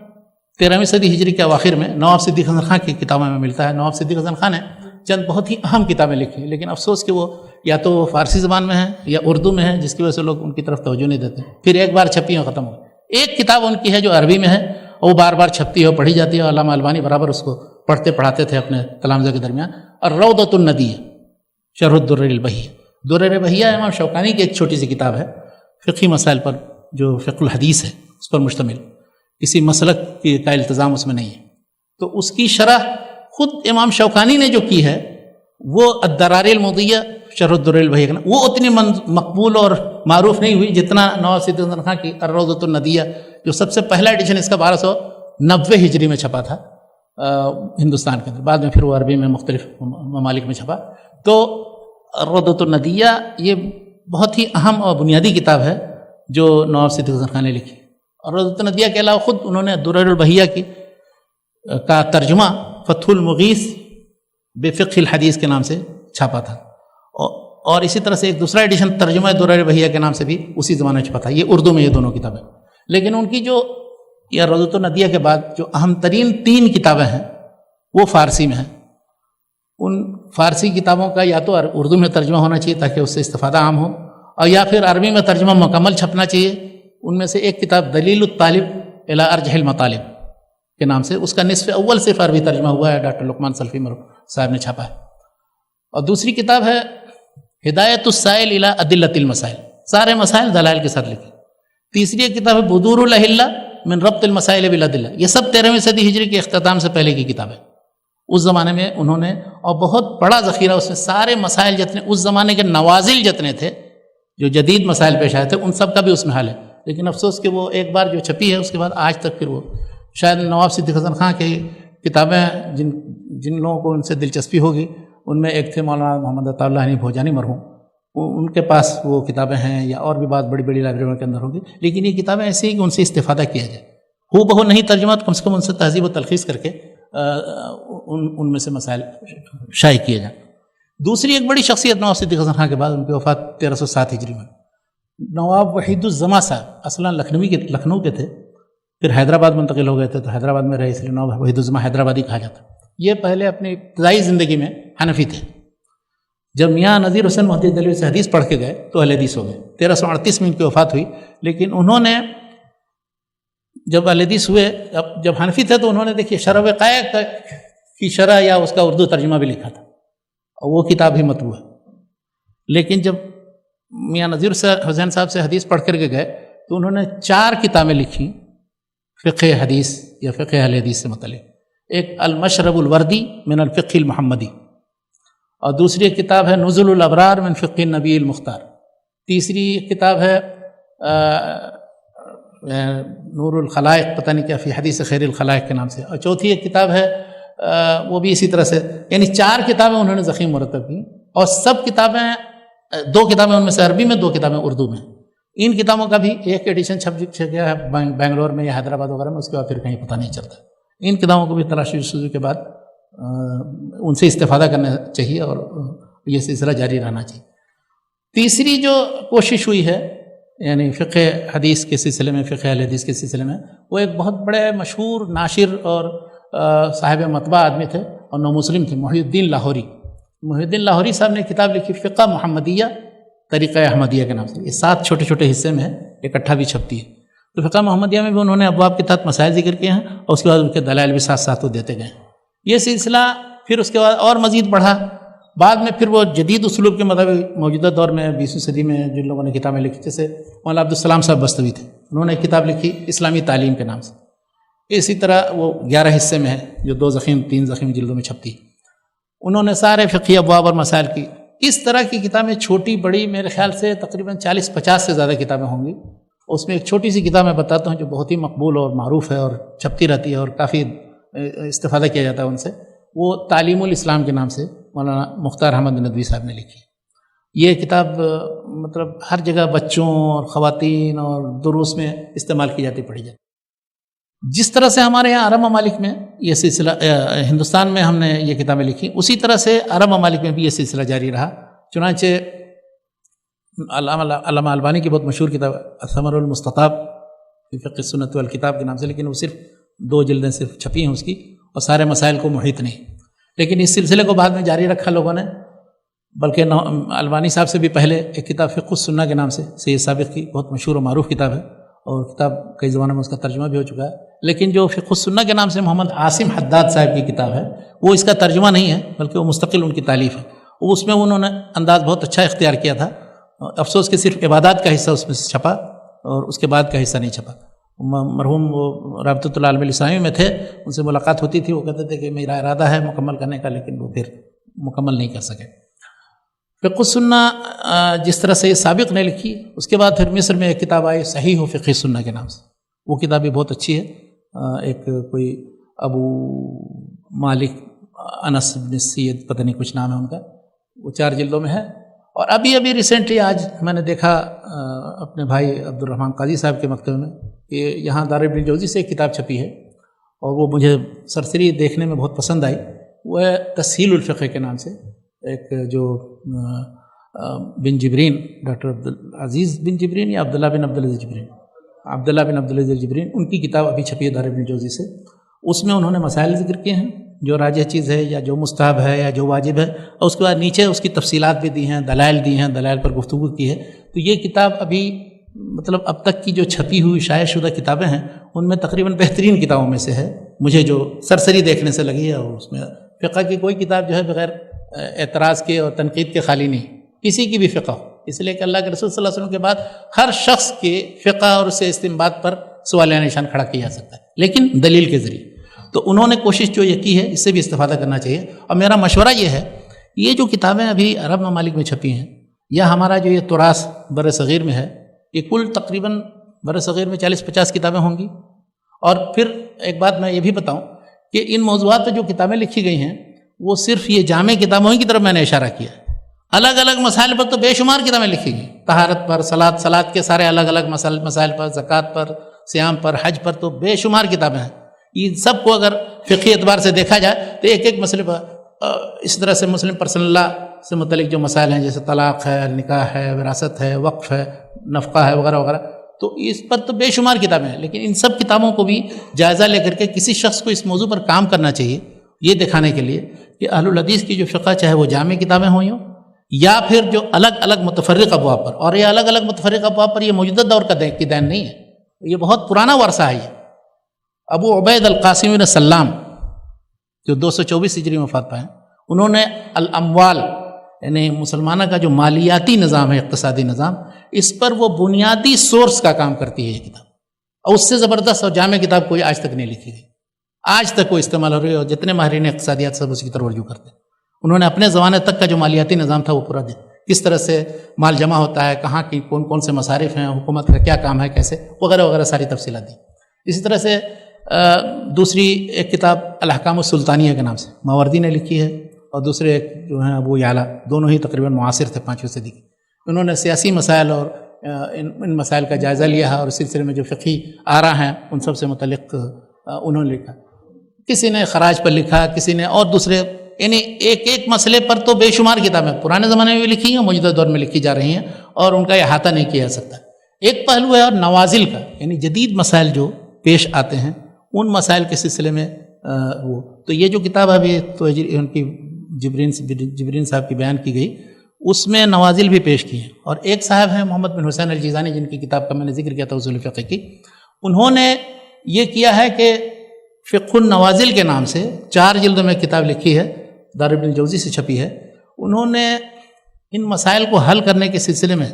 13ویں صدی ہجری کے اواخر میں نواب صدیق حسن خان کی کتابوں میں ملتا ہے. نواب صدیق حسن خان نے چند بہت ہی اہم کتابیں لکھی، لیکن افسوس کہ وہ یا تو فارسی زبان میں ہیں یا اردو میں ہیں، جس کی وجہ سے لوگ ان کی طرف توجہ نہیں دیتے. پھر ایک بار چھپی اور ختم ہو. ایک کتاب ان کی ہے جو عربی میں ہے اور وہ بار بار چھپتی ہے اور پڑھی جاتی ہے، اور علامہ البانی برابر اس کو پڑھتے پڑھاتے تھے اپنے تلامذہ کے درمیان. اور روضۃ الندیہ شرح الدر البہیہ، در البہیہ امام شوکانی کی ایک چھوٹی سی کتاب ہے فقہی مسائل پر، جو فقہ الحدیث ہے اس پر مشتمل، کسی مسلک کا التزام اس میں نہیں ہے. تو اس کی شرح خود امام شوکانی نے جو کی ہے وہ الدرار المضیہ شرح الدر البہیہ، وہ اتنی مقبول اور معروف نہیں ہوئی جتنا نواب صدیق حسن خان کی الروضۃ الندیہ، جو سب سے پہلا ایڈیشن اس کا 1290 ہجری میں چھپا تھا ہندوستان کے اندر. بعد میں پھر وہ عربی میں مختلف ممالک میں چھپا. تو الروضۃ الندیہ یہ بہت ہی اہم اور بنیادی کتاب ہے جو نواب صدیق حسن خان نے لکھی. اور الروضۃ الندیہ کے علاوہ خود انہوں نے الدر البہیہ کا ترجمہ فتح المغیث بفقہ الحدیث کے نام سے چھاپا تھا، اور اسی طرح سے ایک دوسرا ایڈیشن ترجمہ در البہیہ کے نام سے بھی اسی زمانے میں چھپا تھا. یہ اردو میں یہ دونوں کتابیں. لیکن ان کی جو یہ الروضۃ الندیہ کے بعد جو اہم ترین 3 کتابیں ہیں وہ فارسی میں ہیں. ان فارسی کتابوں کا یا تو اردو میں ترجمہ ہونا چاہیے تاکہ اس سے استفادہ عام ہو، اور یا پھر عربی میں ترجمہ مکمل چھپنا چاہیے۔ ان میں سے ایک کتاب دلیل الطالب الی ارجح المطالب کے نام سے، اس کا نصف اول صرف عربی ترجمہ ہوا ہے، ڈاکٹر لقمان سلفی صاحب نے چھاپا ہے۔ اور دوسری کتاب ہے ہدایت السائل الی ادلۃ المسائل، سارے مسائل دلائل کے ساتھ لکھی۔ تیسری ایک کتاب ہے بدور الاحلہ من ربط المسائل بالادلہ، یہ سب 13ویں صدی ہجری کے اختتام سے پہلے کی کتاب ہے۔ اس زمانے میں انہوں نے، اور بہت بڑا ذخیرہ اس میں، سارے مسائل جتنے اس زمانے کے نوازل جتنے تھے، جو جدید مسائل پیش آئے تھے، ان سب کا بھی اس میں حل ہے۔ لیکن افسوس کہ وہ ایک بار جو چھپی ہے اس کے بعد آج تک پھر وہ شاید نواب صدیق حسن خان کی کتابیں جن لوگوں کو ان سے دلچسپی ہوگی، ان میں ایک تھے مولانا محمد عطا اللہ بھوجانی مرحوم، ان کے پاس وہ کتابیں ہیں، یا اور بھی بات بڑی بڑی لائبریریوں کے اندر ہوگی، لیکن یہ کتابیں ایسی ہیں کہ ان سے استفادہ کیا جائے، ہو بہو نہیں ترجمہ، کم سے کم ان سے تہذیب و تلخیص کر کے ان میں سے مسائل شائع کیے جائیں۔ دوسری ایک بڑی شخصیت نواب صدیق حسن خان کے بعد، ان کی وفات 1307 ہجری میں، نواب وحید الزماں صاحب، اصلاً لکھنؤ کے تھے، پھر حیدرآباد منتقل ہو گئے تھے، تو حیدرآباد میں رہے، اس لیے نواب وحید الزماں حیدرآبادی کہا جاتا۔ یہ پہلے اپنی ابتدائی زندگی میں حنفی تھے، جب میاں نذیر حسین محدث دہلوی سے حدیث پڑھ کے گئے تو اہل حدیث ہو گئے۔ 1338 میں ان کی وفات ہوئی، لیکن انہوں نے جب اہل حدیث ہوئے، جب حنفی تھے تو انہوں نے دیکھیے شرح وقائع کی شرح یا اس کا اردو ترجمہ بھی لکھا تھا، اور وہ کتاب بھی مطبوع ہے۔ لیکن جب میاں نذیر حسین صاحب سے حدیث پڑھ کر کے گئے تو انہوں نے 4 کتابیں لکھی فقہ حدیث یا فقہ اہل حدیث سے متعلق۔ ایک المشرب الوردی من الفقہ المحمدی، اور دوسری کتاب ہے نزل الابرار من فقہ النبی المختار، تیسری کتاب ہے نور الخلائق، پتہ نہیں کیا، فی حدیث خیر الخلائق کے نام سے، اور چوتھی ایک کتاب ہے وہ بھی اسی طرح سے، یعنی 4 کتابیں انہوں نے ضخیم مرتب کی، اور سب کتابیں، 2 کتابیں ان میں سے عربی میں، 2 کتابیں اردو میں۔ ان کتابوں کا بھی ایک ایڈیشن چھپ گیا ہے بنگلور میں یا حیدرآباد وغیرہ میں، اس کے بعد پھر کہیں پتہ نہیں چلتا۔ ان کتابوں کو بھی تلاشی جستجو کے بعد ان سے استفادہ کرنا چاہیے، اور یہ سلسلہ جاری رہنا چاہیے۔ تیسری جو کوشش ہوئی ہے، یعنی فقہ حدیث کے سلسلے میں، فقہ اہل حدیث کے سلسلے میں، وہ ایک بہت بڑے مشہور ناشر اور صاحب مطبع آدمی تھے، اور نو مسلم تھے، محی الدین لاہوری۔ محی الدین لاہوری صاحب نے کتاب لکھی فقہ محمدیہ طریقہ احمدیہ کے نام سے، یہ 7 چھوٹے چھوٹے حصے میں ہے، اکٹھا بھی چھپتی ہے۔ تو فقہ محمدیہ میں بھی انہوں نے ابواب کے تحت مسائل ذکر کیے ہیں، اور اس کے بعد ان کے دلائل بھی ساتھ ساتھ وہ دیتے گئے۔ یہ سلسلہ پھر اس کے بعد اور مزید بڑھا، بعد میں پھر وہ جدید اسلوب کے مطابق موجودہ دور میں 20ویں صدی میں جن لوگوں نے کتابیں لکھی، جیسے مولانا عبدالسلام صاحب بستوی تھے، انہوں نے ایک کتاب لکھی اسلامی تعلیم کے نام سے، اسی طرح وہ 11 حصے میں ہے، جو 3 ضخیم جلدوں میں چھپتی ہے۔ انہوں نے سارے فقہی ابواب اور مسائل کی اس طرح کی کتابیں، چھوٹی بڑی، میرے خیال سے تقریباً 40-50 سے زیادہ کتابیں ہوں گی۔ اس میں ایک چھوٹی سی کتاب میں بتاتا ہوں جو بہت ہی مقبول اور معروف ہے اور چھپتی رہتی ہے اور کافی استفادہ کیا جاتا ہے ان سے، وہ تعلیم الاسلام کے نام سے مولانا مختار احمد ندوی صاحب نے لکھی۔ یہ کتاب مطلب ہر جگہ بچوں اور خواتین اور دروس میں استعمال کی جاتی، پڑھی جاتی۔ جس طرح سے ہمارے یہاں عرب ممالک میں یہ سلسلہ، ہندوستان میں ہم نے یہ کتابیں لکھی، اسی طرح سے عرب ممالک میں بھی یہ سلسلہ جاری رہا۔ چنانچہ علامہ البانی کی بہت مشہور کتاب ثمر المستطاب فی فقہ السنۃ والکتاب کے نام سے، لیکن وہ صرف 2 جلدیں صرف چھپی ہیں اس کی، اور سارے مسائل کو محیط نہیں۔ لیکن اس سلسلے کو بعد میں جاری رکھا لوگوں نے، بلکہ البانی صاحب سے بھی پہلے ایک کتاب فقہ السنہ کے نام سے، سید سابق کی بہت مشہور و معروف کتاب ہے، اور کتاب کئی زبانوں میں اس کا ترجمہ بھی ہو چکا ہے۔ لیکن جو فقہ السنہ کے نام سے محمد عاصم حداد صاحب کی کتاب ہے، وہ اس کا ترجمہ نہیں ہے، بلکہ وہ مستقل ان کی تالیف ہے۔ اس میں انہوں نے انداز بہت اچھا اختیار کیا تھا، افسوس کہ صرف عبادات کا حصہ اس میں سے چھپا، اور اس کے بعد کا حصہ نہیں چھپا۔ مرحوم وہ رابطۃ العالم الاسلامی میں تھے، ان سے ملاقات ہوتی تھی، وہ کہتے تھے کہ میرا ارادہ ہے مکمل کرنے کا، لیکن وہ پھر مکمل نہیں کر سکے۔ فقہ السنہ جس طرح سے سابق نے لکھی، اس کے بعد پھر مصر میں ایک کتاب آئی صحیح فقہ السنہ کے نام سے، وہ کتاب بھی بہت اچھی ہے۔ ایک کوئی ابو مالک انس بن سید، پتہ نہیں کچھ نام ہے ان کا، وہ 4 جلدوں میں ہے۔ اور ابھی ریسنٹلی آج میں نے دیکھا اپنے بھائی عبد الرحمن قاضی صاحب کے مکتبے میں کہ یہاں دار ابن جوزی سے ایک کتاب چھپی ہے، اور وہ مجھے سرسری دیکھنے میں بہت پسند آئی۔ وہ ہے تسہیل الفقہ کے نام سے، ایک جو بن جبرین، ڈاکٹر عبدالعزیز بن جبرین یا عبداللہ بن عبدالعزیز جبرین، عبداللہ بن عبدالعزیز جبرین، ان کی کتاب ابھی چھپی ہے دار ابن جوزی سے۔ اس میں انہوں نے مسائل ذکر کیے ہیں، جو راجح چیز ہے یا جو مستحب ہے یا جو واجب ہے، اور اس کے بعد نیچے اس کی تفصیلات بھی دی ہیں، دلائل دی ہیں، دلائل پر گفتگو کی ہے. تو یہ کتاب ابھی مطلب اب تک کی جو چھپی ہوئی شائع شدہ کتابیں ہیں ان میں تقریباً بہترین کتابوں میں سے ہے، مجھے جو سرسری دیکھنے سے لگی ہے. اور اس میں فقہ کی کوئی کتاب جو ہے بغیر اعتراض کے اور تنقید کے خالی نہیں، کسی کی بھی فقہ ہو، اس لیے کہ اللہ کے رسول صلی اللہ علیہ وسلم کے بعد ہر شخص کے فقہ اور اسے استنباط پر سوالیہ نشان کھڑا کیا جا سکتا ہے، لیکن دلیل کے ذریعے. تو انہوں نے کوشش جو یہ کی ہے اس سے بھی استفادہ کرنا چاہیے. اور میرا مشورہ یہ ہے، یہ جو کتابیں ابھی عرب ممالک میں چھپی ہیں یا ہمارا جو یہ تراث بر صغیر میں ہے، یہ کل تقریباً بر صغیر میں 40-50 کتابیں ہوں گی. اور پھر ایک بات میں یہ بھی بتاؤں کہ ان موضوعات پہ جو کتابیں لکھی گئی ہیں وہ صرف یہ جامع کتابوں کی طرف میں نے اشارہ کیا. الگ الگ مسائل پر تو بے شمار کتابیں لکھی گئی، طہارت پر، صلاۃ کے سارے الگ الگ مسائل پر، زکوٰۃ پر، صیام پر، حج پر، تو بے شمار کتابیں ہیں. ان سب کو اگر فقہی اعتبار سے دیکھا جائے تو ایک ایک مسئلے پر اس طرح سے مسلم پرسنل لا سے متعلق جو مسائل ہیں جیسے طلاق ہے، نکاح ہے، وراثت ہے، وقف ہے، نفقہ ہے، وغیرہ وغیرہ، تو اس پر تو بے شمار کتابیں ہیں. لیکن ان سب کتابوں کو بھی جائزہ لے کر کے کسی شخص کو اس موضوع پر کام کرنا چاہیے، یہ دکھانے کے لیے کہ اہل الحدیث کی جو فقہ چاہے وہ جامع کتابیں ہوں یا پھر جو الگ الگ متفرق ابواب پر، اور یہ الگ الگ متفرق ابواب پر یہ موجودہ دور کا دین نہیں ہے، یہ بہت پرانا ورثہ ہے. یہ ابو عبید القاسم بن سلام جو 224 ہجری میں وفات پائے، انہوں نے الاموال یعنی مسلمانہ کا جو مالیاتی نظام ہے، اقتصادی نظام، اس پر وہ بنیادی سورس کا کام کرتی ہے یہ کتاب. اور اس سے زبردست اور جامع کتاب کوئی آج تک نہیں لکھی گئی، آج تک وہ استعمال ہو رہی ہے، اور جتنے ماہرین اقتصادیات سب اس کی طرف رجوع کرتے ہیں. انہوں نے اپنے زمانے تک کا جو مالیاتی نظام تھا وہ پورا دیا، کس طرح سے مال جمع ہوتا ہے، کہاں کی کون کون سے مصارف ہیں، حکومت کا کیا کام ہے، کیسے، وغیرہ وغیرہ ساری تفصیلات دی. اسی طرح سے دوسری ایک کتاب الاحکام السلطانیہ کے نام سے ماوردی نے لکھی ہے، اور دوسرے ایک جو ہیں ابو یعلا، دونوں ہی تقریباً معاصر تھے 5ویں صدی کے. انہوں نے سیاسی مسائل اور ان مسائل کا جائزہ لیا ہے، اور اس سلسلے میں جو فقہی آراء ہیں ان سب سے متعلق انہوں نے لکھا. کسی نے خراج پر لکھا، کسی نے اور دوسرے، یعنی ایک ایک مسئلے پر تو بے شمار کتابیں پرانے زمانے میں بھی لکھی ہیں، موجودہ دور میں لکھی جا رہی ہیں، اور ان کا احاطہ نہیں کیا جا سکتا. ایک پہلو ہے اور نوازل کا، یعنی جدید مسائل جو پیش آتے ہیں ان مسائل کے سلسلے میں وہ تو یہ جو کتاب ابھی تو ان کی جبرین صاحب کی بیان کی گئی، اس میں نوازل بھی پیش کی ہیں. اور ایک صاحب ہیں محمد بن حسین الجیزانی، جن کی کتاب کا میں نے ذکر کیا تھا اصول فقہ کی، انہوں نے یہ کیا ہے کہ فقہ النوازل کے نام سے 4 جلدوں میں کتاب لکھی ہے، دار ابن الجوزی سے چھپی ہے. انہوں نے ان مسائل کو حل کرنے کے سلسلے میں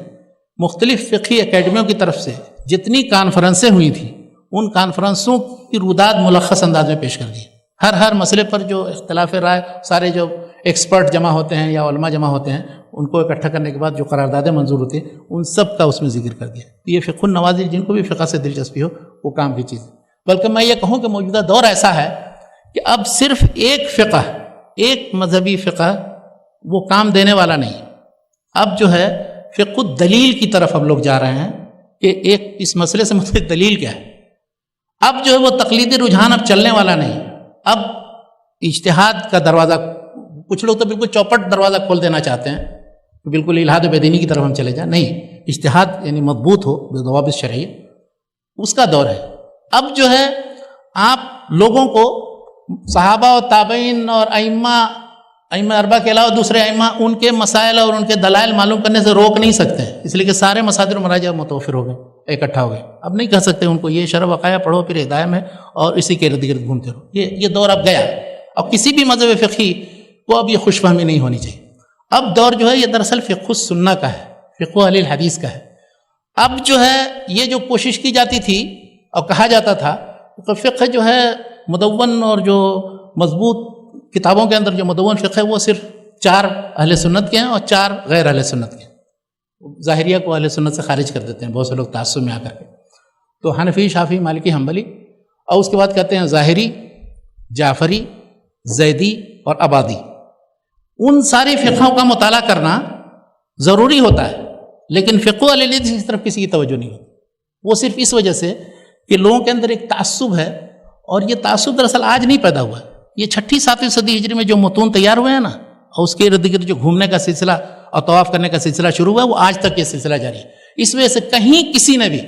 مختلف فقہی اکیڈمیوں کی طرف سے جتنی کانفرنسیں ہوئی تھیں ان کانفرنسوں کی روداد ملخص انداز میں پیش کر دی. ہر مسئلے پر جو اختلاف رائے، سارے جو ایکسپرٹ جمع ہوتے ہیں یا علماء جمع ہوتے ہیں، ان کو اکٹھا کرنے کے بعد جو قراردادیں منظور ہوتی ہیں ان سب کا اس میں ذکر کر دیا. یہ فقہ النوازل، جن کو بھی فقہ سے دلچسپی ہو وہ کام کی چیز ہے. بلکہ میں یہ کہوں کہ موجودہ دور ایسا ہے کہ اب صرف ایک فقہ، ایک مذہبی فقہ وہ کام دینے والا نہیں. اب جو ہے فقہ الدلیل کی طرف اب لوگ جا رہے ہیں کہ ایک اس مسئلے سے متعلق دلیل کیا ہے. اب جو ہے وہ تقلیدی رجحان اب چلنے والا نہیں. اب اجتہاد کا دروازہ، کچھ لوگ تو بالکل چوپٹ دروازہ کھول دینا چاہتے ہیں، بالکل الہاد و بے دینی کی طرف ہم چلے جائیں. نہیں، اجتہاد یعنی مضبوط ہو بضوابط شرعیہ، اس کا دور ہے. اب جو ہے آپ لوگوں کو صحابہ و تابعین اور ائمہ اربعہ کے علاوہ دوسرے ائمہ ان کے مسائل اور ان کے دلائل معلوم کرنے سے روک نہیں سکتے، اس لیے کہ سارے مصادر و مراجع متوفر ہو گئے، اکٹھا ہو گئے. اب نہیں کہہ سکتے ان کو یہ شرح وقایع پڑھو پھر ہدایہ میں اور اسی کے ارد گرد گھومتے رہو. یہ دور اب گیا. اب کسی بھی مذہب فقہی کو اب یہ خوش فہمی نہیں ہونی چاہیے. اب دور جو ہے یہ دراصل فقہ السنہ کا ہے، فقہ اہل الحدیث کا ہے. اب جو ہے یہ جو کوشش کی جاتی تھی اور کہا جاتا تھا کہ فقہ جو ہے مدون اور جو مضبوط کتابوں کے اندر جو مدون فقہ ہے وہ صرف 4 اہل سنت کے ہیں اور 4 غیر اہل سنت کے ہیں. ظاہریہ کو اہل سنت سے خارج کر دیتے ہیں بہت سے لوگ تعصب میں آ کر کے. تو حنفی، شافعی، مالکی، حنبلی، اور اس کے بعد کہتے ہیں ظاہری، جعفری، زیدی اور عبادی. ان ساری فقہوں کا مطالعہ کرنا ضروری ہوتا ہے، لیکن فقہ اہل حدیث کی طرف کسی کی توجہ نہیں ہوتی. وہ صرف اس وجہ سے کہ لوگوں کے اندر ایک تعصب ہے، اور یہ تعصب دراصل آج نہیں پیدا ہوا ہے. یہ 6 7ویں صدی ہجری میں جو متون تیار ہوئے ہیں نا، اور اس کے ارد گرد جو گھومنے کا سلسلہ اور طواف کرنے کا سلسلہ شروع ہوا ہے، وہ آج تک یہ سلسلہ جاری ہے. اس وجہ سے کہیں کسی نے بھی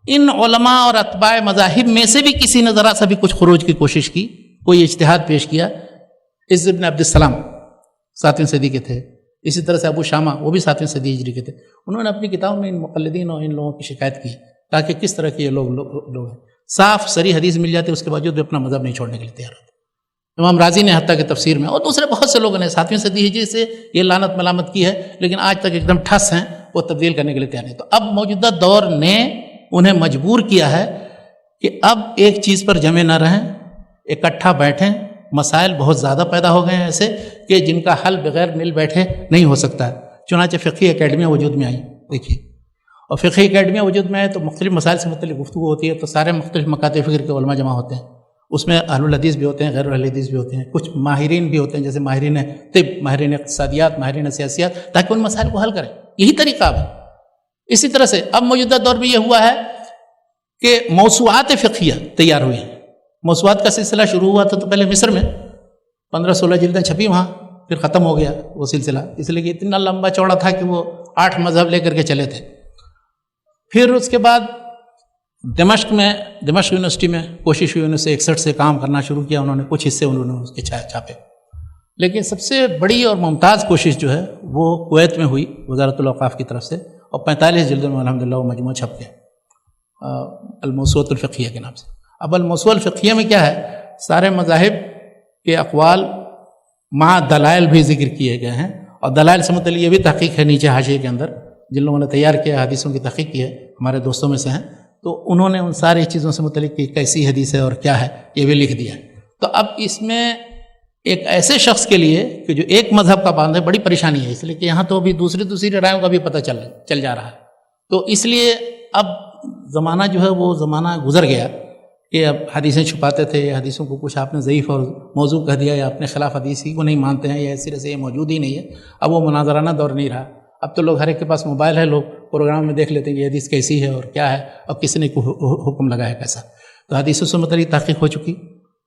ان علماء اور اتباع مذاہب میں سے بھی کسی نے ذرا سا بھی کچھ خروج کی کوشش کی کوئی اجتہاد پیش کیا. عز بن عبد السلام 7ویں صدی کے تھے. اسی طرح سے ابو شامہ وہ بھی 7ویں صدی ہجری کے تھے. انہوں نے اپنی کتابوں میں ان مقلدین اور ان لوگوں کی شکایت کی تاکہ کس طرح کے یہ لوگ ہیں. صاف صریح حدیث مل جاتی ہے، اس کے باوجود بھی اپنا مذہب نہیں چھوڑنے کے لیے تیار ہوتے. امام راضی نے حتیٰ کہ تفسیر میں اور دوسرے بہت سے لوگوں نے 7ویں صدی ہجری سے یہ لعنت ملامت کی ہے، لیکن آج تک ایک دم ٹھس ہیں، وہ تبدیل کرنے کے لیے تیار نہیں. تو اب موجودہ دور نے انہیں مجبور کیا ہے کہ اب ایک چیز پر جمے نہ رہیں، اکٹھا بیٹھیں. مسائل بہت زیادہ پیدا ہو گئے ہیں ایسے کہ جن کا حل بغیر مل بیٹھے نہیں ہو سکتا ہے. چنانچہ فقہی اکیڈمیاں وجود میں آئیں. دیکھیے، اور فقہی اکیڈمیاں وجود میں آئیں تو مختلف مسائل سے مختلف گفتگو ہوتی ہے، تو سارے مختلف مکاتب فکر کے علماء جمع ہوتے ہیں. اس میں اہل الحدیث بھی ہوتے ہیں، غیر اہل حدیث بھی ہوتے ہیں، کچھ ماہرین بھی ہوتے ہیں جیسے ماہرین طب، ماہرین اقتصادیات، ماہرین سیاسیات، تاکہ ان مسائل کو حل کریں. یہی طریقہ ہے. اسی طرح سے اب موجودہ دور میں یہ ہوا ہے کہ موسوعات فقہیہ تیار ہوئی ہیں. موسوعات کا سلسلہ شروع ہوا تھا تو پہلے مصر میں 15-16 جلدیں چھپی وہاں، پھر ختم ہو گیا وہ سلسلہ، اس لیے کہ اتنا لمبا چوڑا تھا کہ وہ 8 مذہب لے کر کے چلے تھے. پھر اس کے بعد دمشق یونیورسٹی میں کوشش ہوئی 1961 سے کام کرنا شروع کیا. انہوں نے کچھ حصے انہوں نے اس کے چھاپے. لیکن سب سے بڑی اور ممتاز کوشش جو ہے وہ کویت میں ہوئی وزارت الاوقاف کی طرف سے، اور 45 جلدوں میں الحمدللہ وہ مجموعہ چھپ گیا الموسوعۃ الفقہیہ کے نام سے. اب الموسوعۃ الفقہیہ میں کیا ہے، سارے مذاہب کے اقوال مع دلائل بھی ذکر کیے گئے ہیں، اور دلائل سے متعلق یہ بھی تحقیق ہے نیچے حاشیے کے اندر، جن لوگوں نے تیار کیا حدیثوں کی تحقیق کی ہے ہمارے دوستوں میں سے ہیں، تو انہوں نے ان ساری چیزوں سے متعلق کہ کیسی حدیث ہے اور کیا ہے یہ بھی لکھ دیا. تو اب اس میں ایک ایسے شخص کے لیے کہ جو ایک مذہب کا پابند ہے بڑی پریشانی ہے، اس لیے کہ یہاں تو ابھی دوسری رائےوں کا بھی پتہ چل جا رہا ہے. تو اس لیے اب زمانہ جو ہے وہ زمانہ گزر گیا کہ اب حدیثیں چھپاتے تھے، حدیثوں کو کچھ آپ نے ضعیف اور موضوع کہہ دیا، یا اپنے خلاف حدیث ہی کو نہیں مانتے ہیں، یا اس طرح سے یہ موجود ہی نہیں ہے. اب وہ مناظرانہ دور نہیں رہا. اب تو لوگ ہر ایک کے پاس موبائل ہے، لوگ پروگرام میں دیکھ لیتے ہیں یہ حدیث کیسی ہے اور کیا ہے اور کس نے حکم لگایا کیسا. تو حدیثوں سے متعلق تحقیق ہو چکی،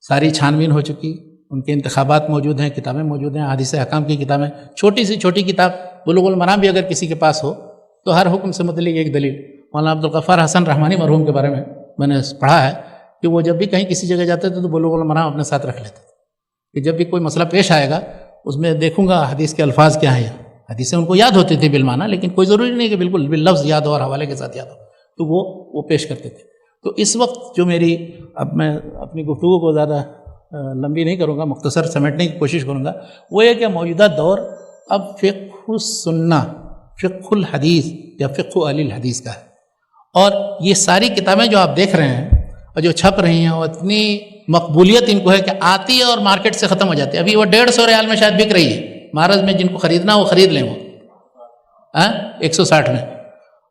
ساری چھانبین ہو چکی، ان کے انتخابات موجود ہیں، کتابیں موجود ہیں، حدیث احکام کی کتابیں، چھوٹی سی چھوٹی کتاب بلوغ المرام بھی اگر کسی کے پاس ہو تو ہر حکم سے متعلق ایک دلیل. مولانا عبدالغفار حسن رحمانی مرحوم کے بارے میں نے پڑھا ہے کہ وہ جب بھی کہیں کسی جگہ جاتے تھے تو بلوغ المرام اپنے ساتھ رکھ لیتے تھے کہ جب بھی کوئی مسئلہ پیش آئے گا اس میں دیکھوں گا حدیث کے الفاظ کیا ہیں. حدیثیں ان کو یاد ہوتی تھی بالمعنی، لیکن کوئی ضروری نہیں کہ بالکل باللفظ یاد ہو اور حوالے کے ساتھ یاد ہو، تو وہ پیش کرتے تھے. تو اس وقت جو اب میں اپنی گفتگو کو زیادہ لمبی نہیں کروں گا، مختصر سمیٹنے کی کوشش کروں گا، وہ یہ کہ موجودہ دور اب فقہ السنہ، فقہ الحدیث یا فقہ اہل الحدیث کا ہے. اور یہ ساری کتابیں جو آپ دیکھ رہے ہیں اور جو چھپ رہی ہیں وہ اتنی مقبولیت ان کو ہے کہ آتی ہے اور مارکیٹ سے ختم ہو جاتی ہے. ابھی وہ 150 ریال میں شاید بک رہی ہے مہارز میں، جن کو خریدنا وہ خرید لیں، وہ 160 میں،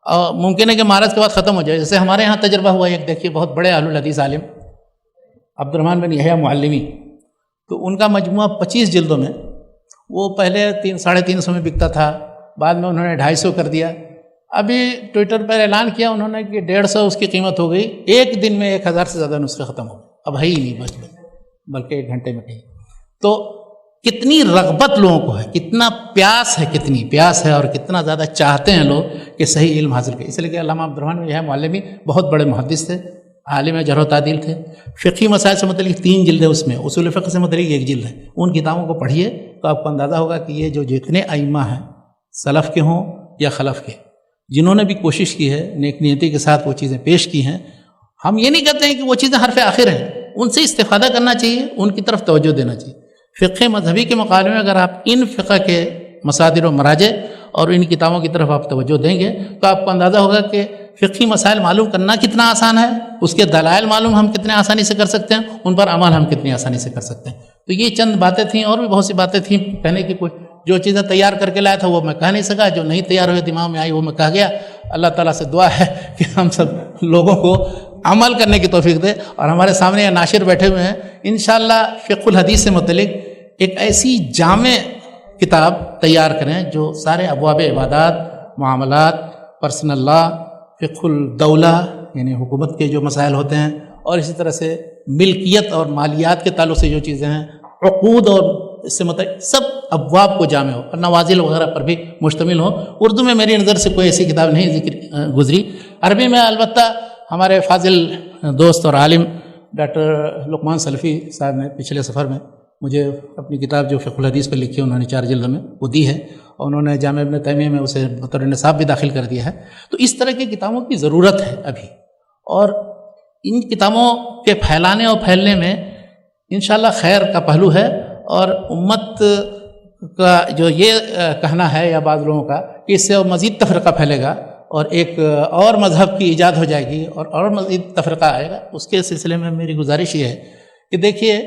اور ممکن ہے کہ مہارز کے بعد ختم ہو جائے. جیسے ہمارے ہاں تجربہ ہوا ایک، دیکھیے بہت بڑے اہل الحدیث عالم عبد الرحمن بن یحییٰ معلمی، تو ان کا مجموعہ 25 جلدوں میں، وہ پہلے 300-350 میں بکتا تھا، بعد میں انہوں نے 250 کر دیا. ابھی ٹویٹر پر اعلان کیا انہوں نے کہ 150 اس کی قیمت ہو گئی، ایک دن میں 1000 سے زیادہ نسخے ختم ہو گئے، اب ہے ہی نہیں بلکہ 1 گھنٹے میں کہیں. تو کتنی رغبت لوگوں کو ہے، کتنا پیاس ہے اور کتنا زیادہ چاہتے ہیں لوگ کہ صحیح علم حاصل کریں. اس لیے کہ علامہ عبد الرحمن بن یحییٰ معلمی بہت بڑے محدث تھے، عالم جرح و تعدیل تھے. فقہی مسائل سے متعلق 3 جلدیں اس میں، اصول فقہ سے متعلق 1 جلد ہے. ان کتابوں کو پڑھیے تو آپ کو اندازہ ہوگا کہ یہ جو جتنے ائمہ ہیں سلف کے ہوں یا خلف کے، جنہوں نے بھی کوشش کی ہے نیک نیتی کے ساتھ وہ چیزیں پیش کی ہیں. ہم یہ نہیں کہتے ہیں کہ وہ چیزیں حرف آخر ہیں، ان سے استفادہ کرنا چاہیے، ان کی طرف توجہ دینا چاہیے. فقہ مذہبی کے مقابلے میں اگر آپ ان فقہ کے مصادر و مراجع اور ان کتابوں کی طرف آپ توجہ دیں گے تو آپ کو اندازہ ہوگا کہ فقہی مسائل معلوم کرنا کتنا آسان ہے، اس کے دلائل معلوم ہم کتنے آسانی سے کر سکتے ہیں، ان پر عمل ہم کتنی آسانی سے کر سکتے ہیں. تو یہ چند باتیں تھیں، اور بھی بہت سی باتیں تھیں کہنے کی. کوئی جو چیزیں تیار کر کے لایا تھا وہ میں کہہ نہیں سکا، جو نہیں تیار ہوئے دماغ میں آئی وہ میں کہا گیا. اللہ تعالیٰ سے دعا ہے کہ ہم سب لوگوں کو عمل کرنے کی توفیق دے. اور ہمارے سامنے یہ ناشر بیٹھے ہوئے ہیں، انشاءاللہ فقہ الحدیث سے متعلق ایک ایسی جامع کتاب تیار کریں جو سارے ابواب عبادات، معاملات، پرسنل لا، فقہ الدولہ یعنی حکومت کے جو مسائل ہوتے ہیں، اور اسی طرح سے ملکیت اور مالیات کے تعلق سے جو چیزیں ہیں، عقود اور اس سے متعلق سب ابواب کو جامع ہو، اور نوازل وغیرہ پر بھی مشتمل ہو. اردو میں میری نظر سے کوئی ایسی کتاب نہیں گزری. عربی میں البتہ ہمارے فاضل دوست اور عالم ڈاکٹر لقمان سلفی صاحب نے پچھلے سفر میں مجھے اپنی کتاب جو فقہ الحدیث پر لکھی ہے انہوں نے 4 جلد میں وہ دی ہے، اور انہوں نے جامعہ ابن تیمیہ میں اسے بطور نصاب بھی داخل کر دیا ہے۔ تو اس طرح کی کتابوں کی ضرورت ہے ابھی، اور ان کتابوں کے پھیلانے اور پھیلنے میں انشاءاللہ خیر کا پہلو ہے، اور امت کا جو یہ کہنا ہے یا بعض لوگوں کا کہ اس سے مزید تفرقہ پھیلے گا اور ایک اور مذہب کی ایجاد ہو جائے گی اور مزید تفرقہ آئے گا، اس کے سلسلے میں میری گزارش یہ ہے کہ دیکھیے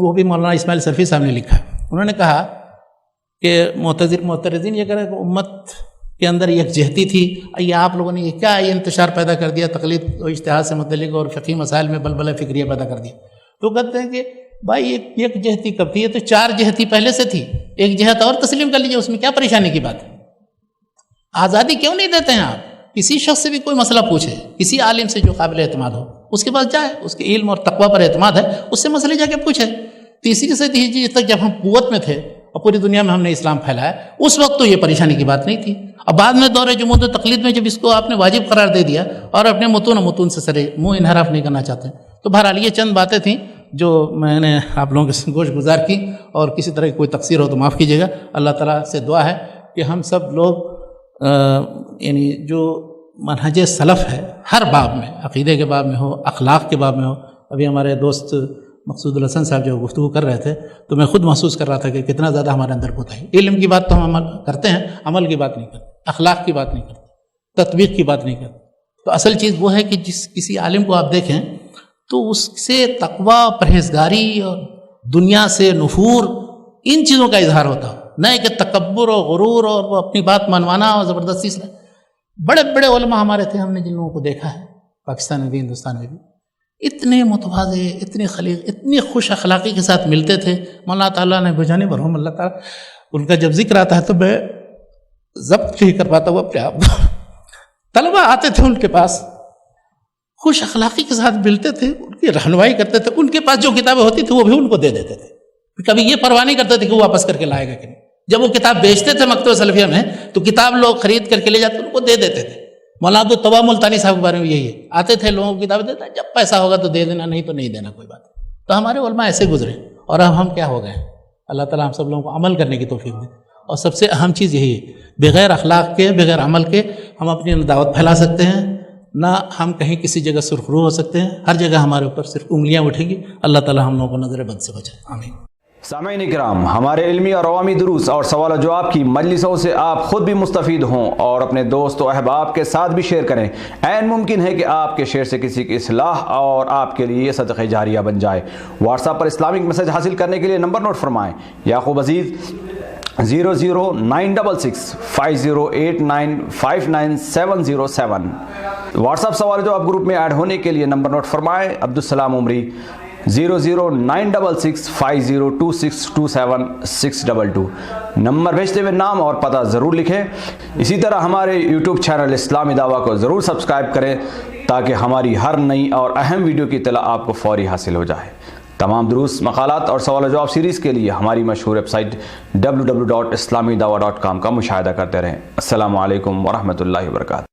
وہ بھی مولانا اسماعیل سلفی صاحب نے لکھا، انہوں نے کہا کہ معترضین یہ کہہ رہے کہ امت کے اندر یکجہتی تھی، یہ آپ لوگوں نے یہ کیا یہ انتشار پیدا کر دیا، تقلید و اجتہاد سے متعلق اور فقہی مسائل میں بلبلہ فکریہ پیدا کر دیا۔ تو کہتے ہیں کہ بھائی ایک جہتی کب تھی؟ یہ تو 4 جہتی پہلے سے تھی، ایک جہت اور تسلیم کر لیجیے، اس میں کیا پریشانی کی بات ہے؟ آزادی کیوں نہیں دیتے ہیں آپ؟ کسی شخص سے بھی کوئی مسئلہ پوچھے، کسی عالم سے جو قابل اعتماد ہو اس کے پاس جائے، اس کے علم اور تقویٰ پر اعتماد ہے، اس سے مسئلے جا کے پوچھے۔ تیسری سے تیسری تک جب ہم قوت میں تھے اور پوری دنیا میں ہم نے اسلام پھیلایا، اس وقت تو یہ پریشانی کی بات نہیں تھی۔ اب بعد میں دور جمود و تقلید میں جب اس کو آپ نے واجب قرار دے دیا اور اپنے متون سے سرے منہ انحراف نہیں کرنا چاہتے، تو بہرحال یہ چند باتیں تھیں جو میں نے آپ لوگوں کے گوش گزار کی، اور کسی طرح کی کوئی تقصیر ہو تو معاف کیجیے گا۔ اللہ تعالیٰ سے دعا ہے کہ ہم سب لوگ یعنی جو منہج سلف ہے ہر باب میں، عقیدے کے باب میں ہو، اخلاق کے باب میں ہو۔ ابھی ہمارے دوست مقصود الحسن صاحب جو گفتگو کر رہے تھے تو میں خود محسوس کر رہا تھا کہ کتنا زیادہ ہمارے اندر کوتاہی۔ علم کی بات تو ہم عمل کرتے ہیں، عمل کی بات نہیں کرتے، اخلاق کی بات نہیں کرتے، تطبیق کی بات نہیں کرتے۔ تو اصل چیز وہ ہے کہ کسی عالم کو آپ دیکھیں تو اس سے تقویٰ، پرہیزگاری اور دنیا سے نفور، ان چیزوں کا اظہار ہوتا ہو، نہ کہ تکبر اور غرور اور وہ اپنی بات منوانا اور زبردستی سے۔ بڑے بڑے علماء ہمارے تھے، ہم نے جن لوگوں کو دیکھا ہے پاکستان میں بھی ہندوستان میں بھی، اتنے متواضع، اتنے خلیق، اتنی خوش اخلاقی کے ساتھ ملتے تھے۔ مولانا تعالیٰ نے بجانے مرحوم اللہ تعالیٰ، ان کا جب ذکر آتا ہے تو میں ضبط نہیں کر پاتا وہ اپنے آپ کو۔ طلبہ آتے تھے ان کے پاس، خوش اخلاقی کے ساتھ ملتے تھے، ان کی رہنمائی کرتے تھے، ان کے پاس جو کتابیں ہوتی تھیں وہ بھی ان کو دے دیتے تھے۔ کبھی یہ پرواہ نہیں کرتے تھے کہ وہ واپس کر کے لائے گا کہ نہیں۔ جب وہ کتاب بیچتے تھے مکتبہ سلفیہ میں تو کتاب لوگ خرید کر کے لے جاتے، ان کو دے دیتے تھے۔ مولانا عبدالطواب ملتانی صاحب کے بارے میں یہی ہے، آتے تھے لوگوں کو کتابیں دیتے، جب پیسہ ہوگا تو دے دینا، نہیں تو نہیں دینا، کوئی بات۔ تو ہمارے علماء ایسے گزرے، اور اب ہم کیا ہو گئے ہیں؟ اللہ تعالیٰ ہم سب لوگوں کو عمل کرنے کی توفیق دے، اور سب سے اہم چیز یہی ہے، بغیر اخلاق کے، بغیر عمل کے ہم اپنی نہ دعوت پھیلا سکتے ہیں، نہ ہم کہیں کسی جگہ سرخرو ہو سکتے ہیں۔ ہر جگہ ہمارے اوپر صرف انگلیاں اٹھیں گی۔ اللہ تعالیٰ ہم لوگوں کو نظر بد سے بچائے، آمین۔ سامعین کرام، ہمارے علمی اور عوامی دروس اور سوال و جواب کی مجلسوں سے آپ خود بھی مستفید ہوں اور اپنے دوست و احباب کے ساتھ بھی شیئر کریں۔ عین ممکن ہے کہ آپ کے شیئر سے کسی کی اصلاح اور آپ کے لیے صدقہ جاریہ بن جائے۔ واٹس ایپ پر اسلامک میسج حاصل کرنے کے لیے نمبر نوٹ فرمائیں: یعقوب عزیز 00966 5089 59707۔ واٹس ایپ سوال جو آپ گروپ میں ایڈ ہونے کے لیے نمبر نوٹ فرمائیں: عبدالسلام عمری 00966 502627 نمبر بھیجتے ہوئے نام اور پتہ ضرور لکھیں۔ اسی طرح ہمارے یوٹیوب چینل اسلامی دعویٰ کو ضرور سبسکرائب کریں تاکہ ہماری ہر نئی اور اہم ویڈیو کی اطلاع آپ کو فوری حاصل ہو جائے۔ تمام دروس، مقالات اور سوال و جواب سیریز کے لیے ہماری مشہور ویب سائٹ www.islamidawah.com کا مشاہدہ کرتے رہیں۔ السلام علیکم ورحمۃ اللہ وبرکاتہ۔